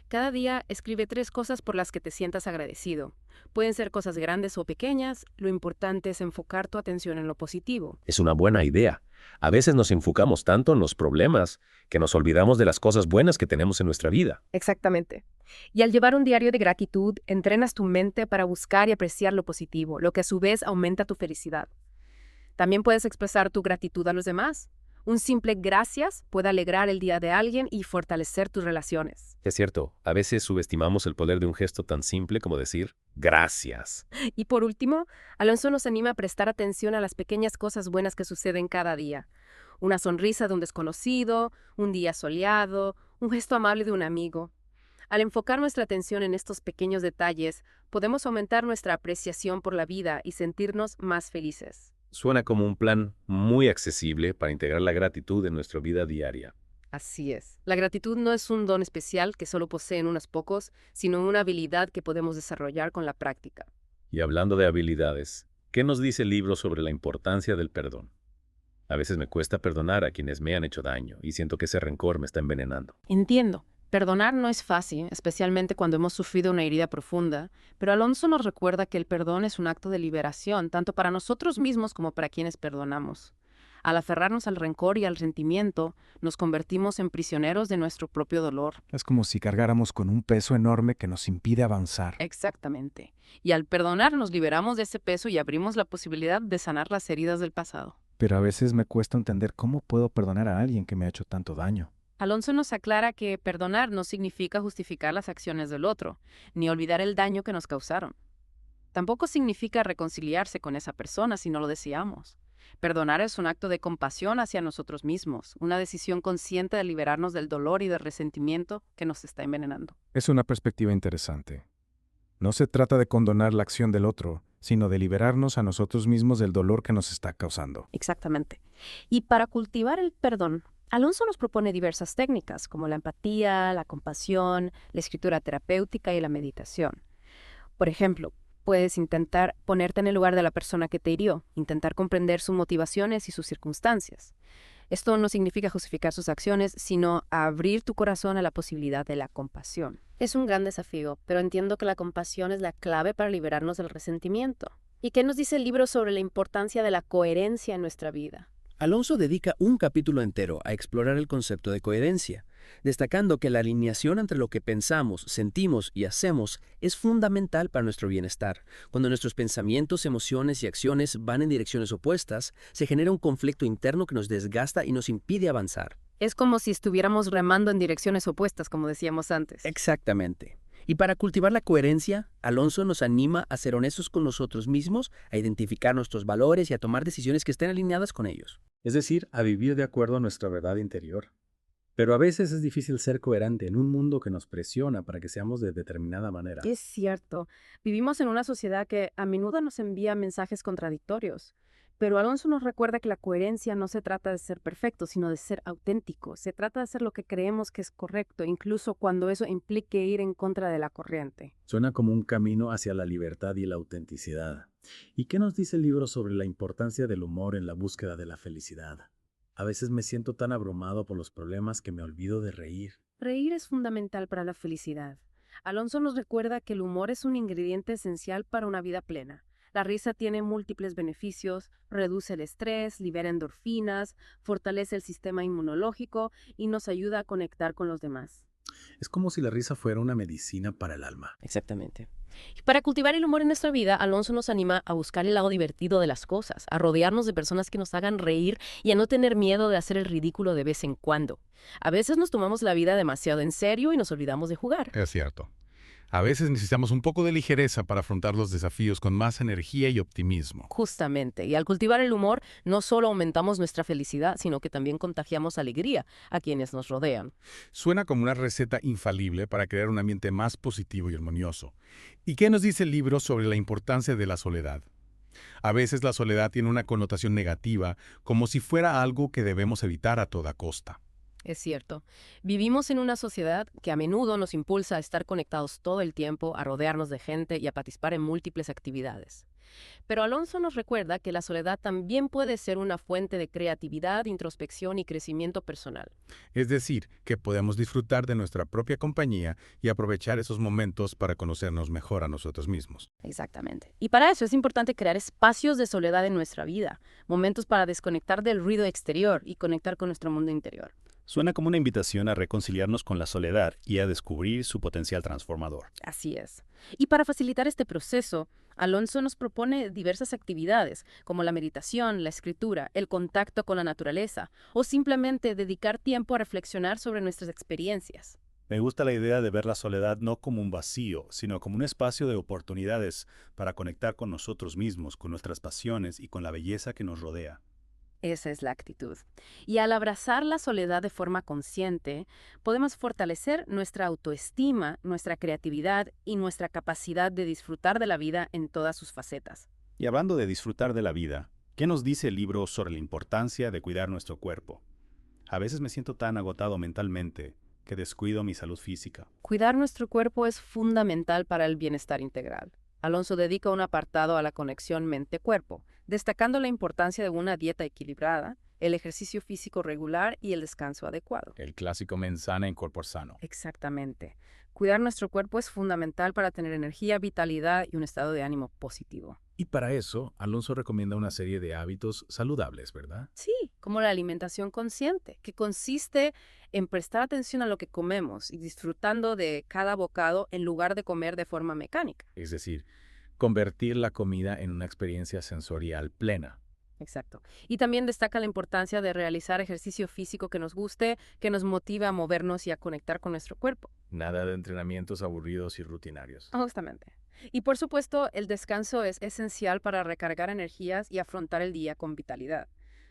Cada día escribe 3 cosas por las que te sientas agradecido. Pueden ser cosas grandes o pequeñas, lo importante es enfocar tu atención en lo positivo. Es una buena idea. A veces nos enfocamos tanto en los problemas que nos olvidamos de las cosas buenas que tenemos en nuestra vida. Exactamente. Y al llevar un diario de gratitud, entrenas tu mente para buscar y apreciar lo positivo, lo que a su vez aumenta tu felicidad. También puedes expresar tu gratitud a los demás. Un simple gracias puede alegrar el día de alguien y fortalecer tus relaciones. Es cierto, a veces subestimamos el poder de un gesto tan simple como decir gracias. Y por último, Alonso nos anima a prestar atención a las pequeñas cosas buenas que suceden cada día. Una sonrisa de un desconocido, un día soleado, un gesto amable de un amigo. Al enfocar nuestra atención en estos pequeños detalles, podemos aumentar nuestra apreciación por la vida y sentirnos más felices. Suena como un plan muy accesible para integrar la gratitud en nuestra vida diaria. Así es. La gratitud no es un don especial que solo poseen unos pocos, sino una habilidad que podemos desarrollar con la práctica. Y hablando de habilidades, ¿qué nos dice el libro sobre la importancia del perdón? A veces me cuesta perdonar a quienes me han hecho daño y siento que ese rencor me está envenenando. Entiendo. Perdonar no es fácil, especialmente cuando hemos sufrido una herida profunda, pero Alonso nos recuerda que el perdón es un acto de liberación, tanto para nosotros mismos como para quienes perdonamos. Al aferrarnos al rencor y al resentimiento, nos convertimos en prisioneros de nuestro propio dolor. Es como si cargáramos con un peso enorme que nos impide avanzar. Exactamente. Y al perdonar nos liberamos de ese peso y abrimos la posibilidad de sanar las heridas del pasado. Pero a veces me cuesta entender cómo puedo perdonar a alguien que me ha hecho tanto daño. Alonso nos aclara que perdonar no significa justificar las acciones del otro, ni olvidar el daño que nos causaron. Tampoco significa reconciliarse con esa persona si no lo deseamos. Perdonar es un acto de compasión hacia nosotros mismos, una decisión consciente de liberarnos del dolor y del resentimiento que nos está envenenando. Es una perspectiva interesante. No se trata de condonar la acción del otro, sino de liberarnos a nosotros mismos del dolor que nos está causando. Exactamente. Y para cultivar el perdón, Alonso nos propone diversas técnicas, como la empatía, la compasión, la escritura terapéutica y la meditación. Por ejemplo, puedes intentar ponerte en el lugar de la persona que te hirió, intentar comprender sus motivaciones y sus circunstancias. Esto no significa justificar sus acciones, sino abrir tu corazón a la posibilidad de la compasión. Es un gran desafío, pero entiendo que la compasión es la clave para liberarnos del resentimiento. ¿Y qué nos dice el libro sobre la importancia de la coherencia en nuestra vida? Alonso dedica un capítulo entero a explorar el concepto de coherencia, destacando que la alineación entre lo que pensamos, sentimos y hacemos es fundamental para nuestro bienestar. Cuando nuestros pensamientos, emociones y acciones van en direcciones opuestas, se genera un conflicto interno que nos desgasta y nos impide avanzar. Es como si estuviéramos remando en direcciones opuestas, como decíamos antes. Exactamente. Y para cultivar la coherencia, Alonso nos anima a ser honestos con nosotros mismos, a identificar nuestros valores y a tomar decisiones que estén alineadas con ellos. Es decir, a vivir de acuerdo a nuestra verdad interior. Pero a veces es difícil ser coherente en un mundo que nos presiona para que seamos de determinada manera. Es cierto, vivimos en una sociedad que a menudo nos envía mensajes contradictorios. Pero Alonso nos recuerda que la coherencia no se trata de ser perfecto, sino de ser auténtico. Se trata de hacer lo que creemos que es correcto, incluso cuando eso implique ir en contra de la corriente. Suena como un camino hacia la libertad y la autenticidad. ¿Y qué nos dice el libro sobre la importancia del humor en la búsqueda de la felicidad? A veces me siento tan abrumado por los problemas que me olvido de reír. Reír es fundamental para la felicidad. Alonso nos recuerda que el humor es un ingrediente esencial para una vida plena. La risa tiene múltiples beneficios, reduce el estrés, libera endorfinas, fortalece el sistema inmunológico y nos ayuda a conectar con los demás. Es como si la risa fuera una medicina para el alma. Exactamente. Y para cultivar el humor en nuestra vida, Alonso nos anima a buscar el lado divertido de las cosas, a rodearnos de personas que nos hagan reír y a no tener miedo de hacer el ridículo de vez en cuando. A veces nos tomamos la vida demasiado en serio y nos olvidamos de jugar. Es cierto. A veces necesitamos un poco de ligereza para afrontar los desafíos con más energía y optimismo. Justamente, y al cultivar el humor, no solo aumentamos nuestra felicidad, sino que también contagiamos alegría a quienes nos rodean. Suena como una receta infalible para crear un ambiente más positivo y armonioso. ¿Y qué nos dice el libro sobre la importancia de la soledad? A veces la soledad tiene una connotación negativa, como si fuera algo que debemos evitar a toda costa. Es cierto. Vivimos en una sociedad que a menudo nos impulsa a estar conectados todo el tiempo, a rodearnos de gente y a participar en múltiples actividades. Pero Alonso nos recuerda que la soledad también puede ser una fuente de creatividad, introspección y crecimiento personal. Es decir, que podemos disfrutar de nuestra propia compañía y aprovechar esos momentos para conocernos mejor a nosotros mismos. Exactamente. Y para eso es importante crear espacios de soledad en nuestra vida, momentos para desconectar del ruido exterior y conectar con nuestro mundo interior. Suena como una invitación a reconciliarnos con la soledad y a descubrir su potencial transformador. Así es. Y para facilitar este proceso, Alonso nos propone diversas actividades, como la meditación, la escritura, el contacto con la naturaleza, o simplemente dedicar tiempo a reflexionar sobre nuestras experiencias. Me gusta la idea de ver la soledad no como un vacío, sino como un espacio de oportunidades para conectar con nosotros mismos, con nuestras pasiones y con la belleza que nos rodea. Esa es la actitud. Y al abrazar la soledad de forma consciente, podemos fortalecer nuestra autoestima, nuestra creatividad y nuestra capacidad de disfrutar de la vida en todas sus facetas. Y hablando de disfrutar de la vida, ¿qué nos dice el libro sobre la importancia de cuidar nuestro cuerpo? A veces me siento tan agotado mentalmente que descuido mi salud física. Cuidar nuestro cuerpo es fundamental para el bienestar integral. Alonso dedica un apartado a la conexión mente-cuerpo, destacando la importancia de una dieta equilibrada, el ejercicio físico regular y el descanso adecuado. El clásico mens sana en corpore sano. Exactamente. Cuidar nuestro cuerpo es fundamental para tener energía, vitalidad y un estado de ánimo positivo. Y para eso, Alonso recomienda una serie de hábitos saludables, ¿verdad? Sí, como la alimentación consciente, que consiste en prestar atención a lo que comemos y disfrutando de cada bocado en lugar de comer de forma mecánica. Es decir, convertir la comida en una experiencia sensorial plena. Exacto. Y también destaca la importancia de realizar ejercicio físico que nos guste, que nos motive a movernos y a conectar con nuestro cuerpo. Nada de entrenamientos aburridos y rutinarios. Justamente. Y por supuesto, el descanso es esencial para recargar energías y afrontar el día con vitalidad.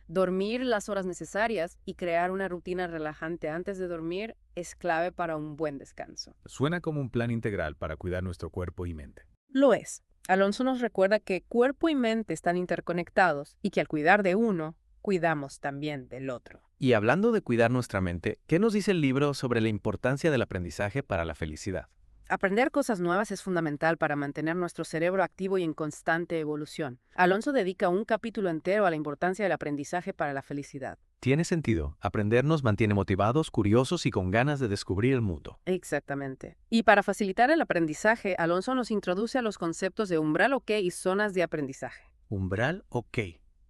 Dormir las horas necesarias y crear una rutina relajante antes de dormir es clave para un buen descanso. Suena como un plan integral para cuidar nuestro cuerpo y mente. Lo es. Alonso nos recuerda que cuerpo y mente están interconectados y que al cuidar de uno, cuidamos también del otro. Y hablando de cuidar nuestra mente, ¿qué nos dice el libro sobre la importancia del aprendizaje para la felicidad? Aprender cosas nuevas es fundamental para mantener nuestro cerebro activo y en constante evolución. Alonso dedica un capítulo entero a la importancia del aprendizaje para la felicidad. Tiene sentido. Aprender nos mantiene motivados, curiosos y con ganas de descubrir el mundo. Exactamente. Y para facilitar el aprendizaje, Alonso nos introduce a los conceptos de umbral OK y zonas de aprendizaje. Umbral OK.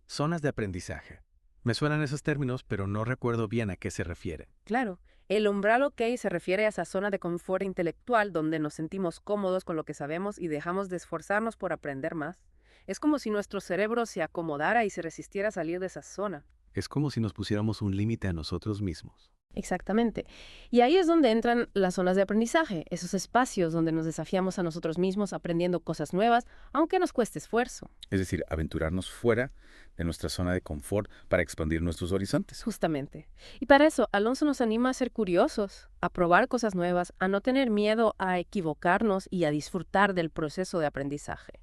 Zonas de aprendizaje. Me suenan esos términos, pero no recuerdo bien a qué se refiere. Claro. El umbral OK se refiere a esa zona de confort intelectual donde nos sentimos cómodos con lo que sabemos y dejamos de esforzarnos por aprender más. Es como si nuestro cerebro se acomodara y se resistiera a salir de esa zona. Es como si nos pusiéramos un límite a nosotros mismos. Exactamente. Y ahí es donde entran las zonas de aprendizaje, esos espacios donde nos desafiamos a nosotros mismos aprendiendo cosas nuevas, aunque nos cueste esfuerzo. Es decir, aventurarnos fuera de nuestra zona de confort para expandir nuestros horizontes. Justamente. Y para eso, Alonso nos anima a ser curiosos, a probar cosas nuevas, a no tener miedo a equivocarnos y a disfrutar del proceso de aprendizaje.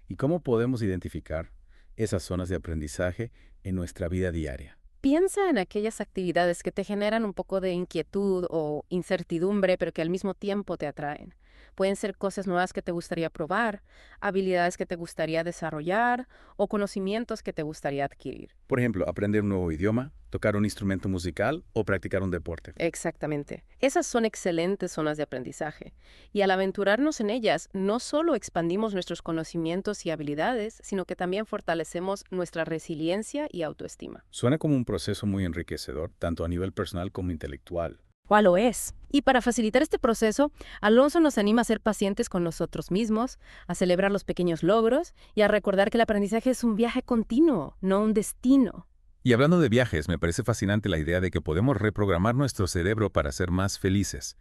¿Y cómo podemos identificar esas zonas de aprendizaje en nuestra vida diaria? Piensa en aquellas actividades que te generan un poco de inquietud o incertidumbre, pero que al mismo tiempo te atraen. Pueden ser cosas nuevas que te gustaría probar, habilidades que te gustaría desarrollar o conocimientos que te gustaría adquirir. Por ejemplo, aprender un nuevo idioma, tocar un instrumento musical o practicar un deporte. Exactamente. Esas son excelentes zonas de aprendizaje. Y al aventurarnos en ellas, no solo expandimos nuestros conocimientos y habilidades, sino que también fortalecemos nuestra resiliencia y autoestima. Suena como un proceso muy enriquecedor, tanto a nivel personal como intelectual. ¿Cuál lo es? Y para facilitar este proceso, Alonso nos anima a ser pacientes con nosotros mismos, a celebrar los pequeños logros y a recordar que el aprendizaje es un viaje continuo, no un destino. Y hablando de viajes, me parece fascinante la idea de que podemos reprogramar nuestro cerebro para ser más felices.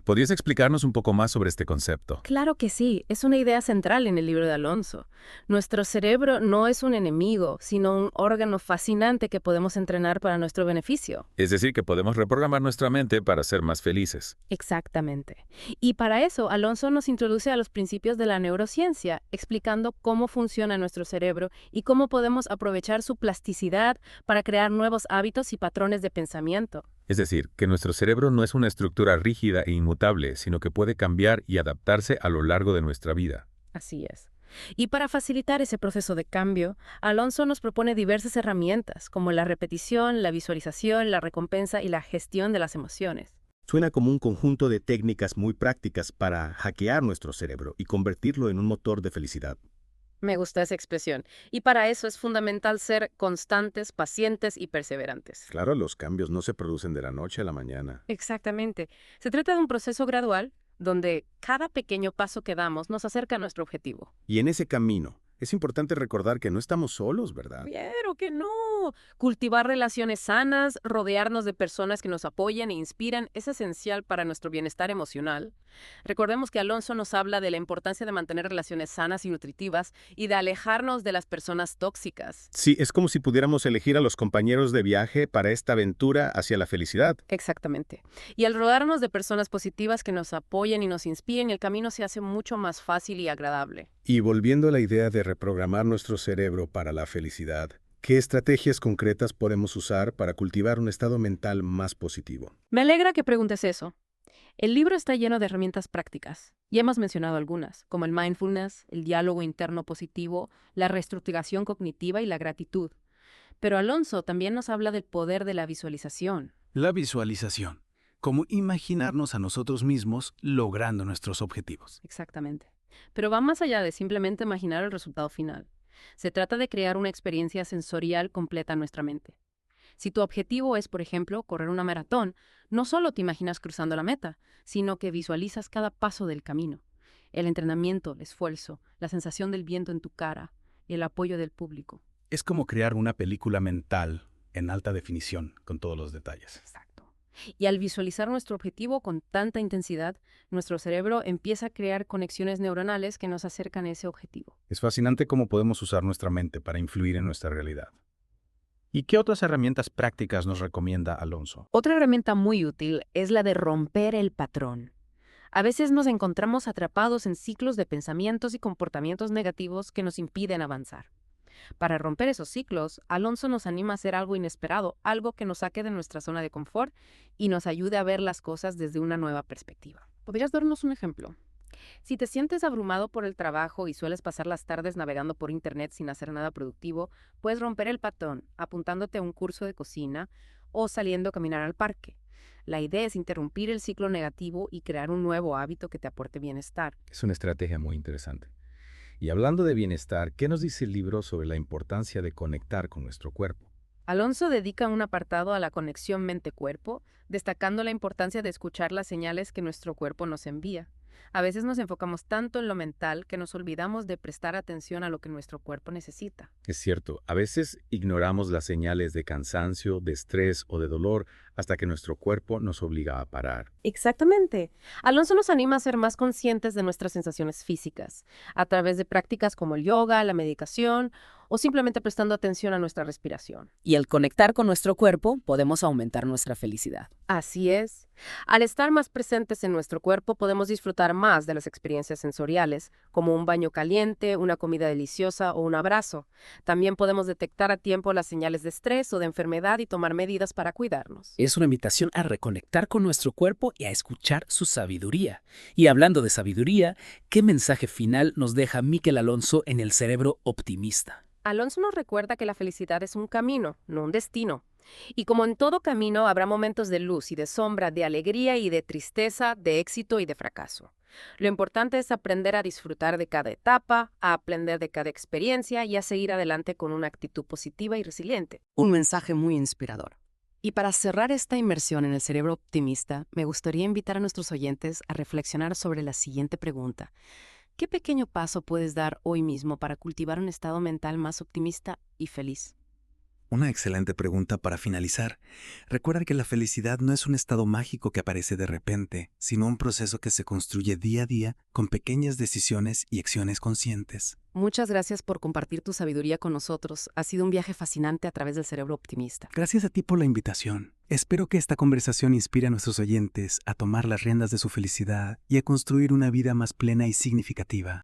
¿Podrías explicarnos un poco más sobre este concepto? Claro que sí, es una idea central en el libro de Alonso. Nuestro cerebro no es un enemigo, sino un órgano fascinante que podemos entrenar para nuestro beneficio. Es decir, que podemos reprogramar nuestra mente para ser más felices. Exactamente. Y para eso, Alonso nos introduce a los principios de la neurociencia, explicando cómo funciona nuestro cerebro y cómo podemos aprovechar su plasticidad para crear nuevos hábitos y patrones de pensamiento. Es decir, que nuestro cerebro no es una estructura rígida e inmutable, sino que puede cambiar y adaptarse a lo largo de nuestra vida. Así es. Y para facilitar ese proceso de cambio, Alonso nos propone diversas herramientas, como la repetición, la visualización, la recompensa y la gestión de las emociones. Suena como un conjunto de técnicas muy prácticas para hackear nuestro cerebro y convertirlo en un motor de felicidad. Me gusta esa expresión. Y para eso es fundamental ser constantes, pacientes y perseverantes. Claro, los cambios no se producen de la noche a la mañana. Exactamente. Se trata de un proceso gradual donde cada pequeño paso que damos nos acerca a nuestro objetivo. Y en ese camino, es importante recordar que no estamos solos, ¿verdad? Pero que no. Cultivar relaciones sanas, rodearnos de personas que nos apoyan e inspiran es esencial para nuestro bienestar emocional. Recordemos que Alonso nos habla de la importancia de mantener relaciones sanas y nutritivas y de alejarnos de las personas tóxicas. Sí, es como si pudiéramos elegir a los compañeros de viaje para esta aventura hacia la felicidad. Exactamente. Y al rodearnos de personas positivas que nos apoyen y nos inspiren, el camino se hace mucho más fácil y agradable. Y volviendo a la idea de reprogramar nuestro cerebro para la felicidad, ¿qué estrategias concretas podemos usar para cultivar un estado mental más positivo? Me alegra que preguntes eso. El libro está lleno de herramientas prácticas. Ya hemos mencionado algunas, como el mindfulness, el diálogo interno positivo, la reestructuración cognitiva y la gratitud. Pero Alonso también nos habla del poder de la visualización. La visualización, como imaginarnos a nosotros mismos logrando nuestros objetivos. Exactamente. Pero va más allá de simplemente imaginar el resultado final. Se trata de crear una experiencia sensorial completa en nuestra mente. Si tu objetivo es, por ejemplo, correr una maratón, no solo te imaginas cruzando la meta, sino que visualizas cada paso del camino. El entrenamiento, el esfuerzo, la sensación del viento en tu cara y el apoyo del público. Es como crear una película mental en alta definición, con todos los detalles. Exacto. Y al visualizar nuestro objetivo con tanta intensidad, nuestro cerebro empieza a crear conexiones neuronales que nos acercan a ese objetivo. Es fascinante cómo podemos usar nuestra mente para influir en nuestra realidad. ¿Y qué otras herramientas prácticas nos recomienda Alonso? Otra herramienta muy útil es la de romper el patrón. A veces nos encontramos atrapados en ciclos de pensamientos y comportamientos negativos que nos impiden avanzar. Para romper esos ciclos, Alonso nos anima a hacer algo inesperado, algo que nos saque de nuestra zona de confort y nos ayude a ver las cosas desde una nueva perspectiva. ¿Podrías darnos un ejemplo? Si te sientes abrumado por el trabajo y sueles pasar las tardes navegando por internet sin hacer nada productivo, puedes romper el patrón apuntándote a un curso de cocina o saliendo a caminar al parque. La idea es interrumpir el ciclo negativo y crear un nuevo hábito que te aporte bienestar. Es una estrategia muy interesante. Y hablando de bienestar, ¿qué nos dice el libro sobre la importancia de conectar con nuestro cuerpo? Alonso dedica un apartado a la conexión mente-cuerpo, destacando la importancia de escuchar las señales que nuestro cuerpo nos envía. A veces nos enfocamos tanto en lo mental que nos olvidamos de prestar atención a lo que nuestro cuerpo necesita. Es cierto, a veces ignoramos las señales de cansancio, de estrés o de dolor hasta que nuestro cuerpo nos obliga a parar. Exactamente. Alonso nos anima a ser más conscientes de nuestras sensaciones físicas, a través de prácticas como el yoga, la meditación o simplemente prestando atención a nuestra respiración. Y al conectar con nuestro cuerpo, podemos aumentar nuestra felicidad. Así es. Al estar más presentes en nuestro cuerpo, podemos disfrutar más de las experiencias sensoriales, como un baño caliente, una comida deliciosa o un abrazo. También podemos detectar a tiempo las señales de estrés o de enfermedad y tomar medidas para cuidarnos. Es una invitación a reconectar con nuestro cuerpo y a escuchar su sabiduría. Y hablando de sabiduría, ¿qué mensaje final nos deja Miquel Alonso en El cerebro optimista? Alonso nos recuerda que la felicidad es un camino, no un destino. Y como en todo camino, habrá momentos de luz y de sombra, de alegría y de tristeza, de éxito y de fracaso. Lo importante es aprender a disfrutar de cada etapa, a aprender de cada experiencia y a seguir adelante con una actitud positiva y resiliente. Un mensaje muy inspirador. Y para cerrar esta inmersión en el cerebro optimista, me gustaría invitar a nuestros oyentes a reflexionar sobre la siguiente pregunta. ¿Qué pequeño paso puedes dar hoy mismo para cultivar un estado mental más optimista y feliz? Una excelente pregunta para finalizar. Recuerda que la felicidad no es un estado mágico que aparece de repente, sino un proceso que se construye día a día con pequeñas decisiones y acciones conscientes. Muchas gracias por compartir tu sabiduría con nosotros. Ha sido un viaje fascinante a través del cerebro optimista. Gracias a ti por la invitación. Espero que esta conversación inspire a nuestros oyentes a tomar las riendas de su felicidad y a construir una vida más plena y significativa.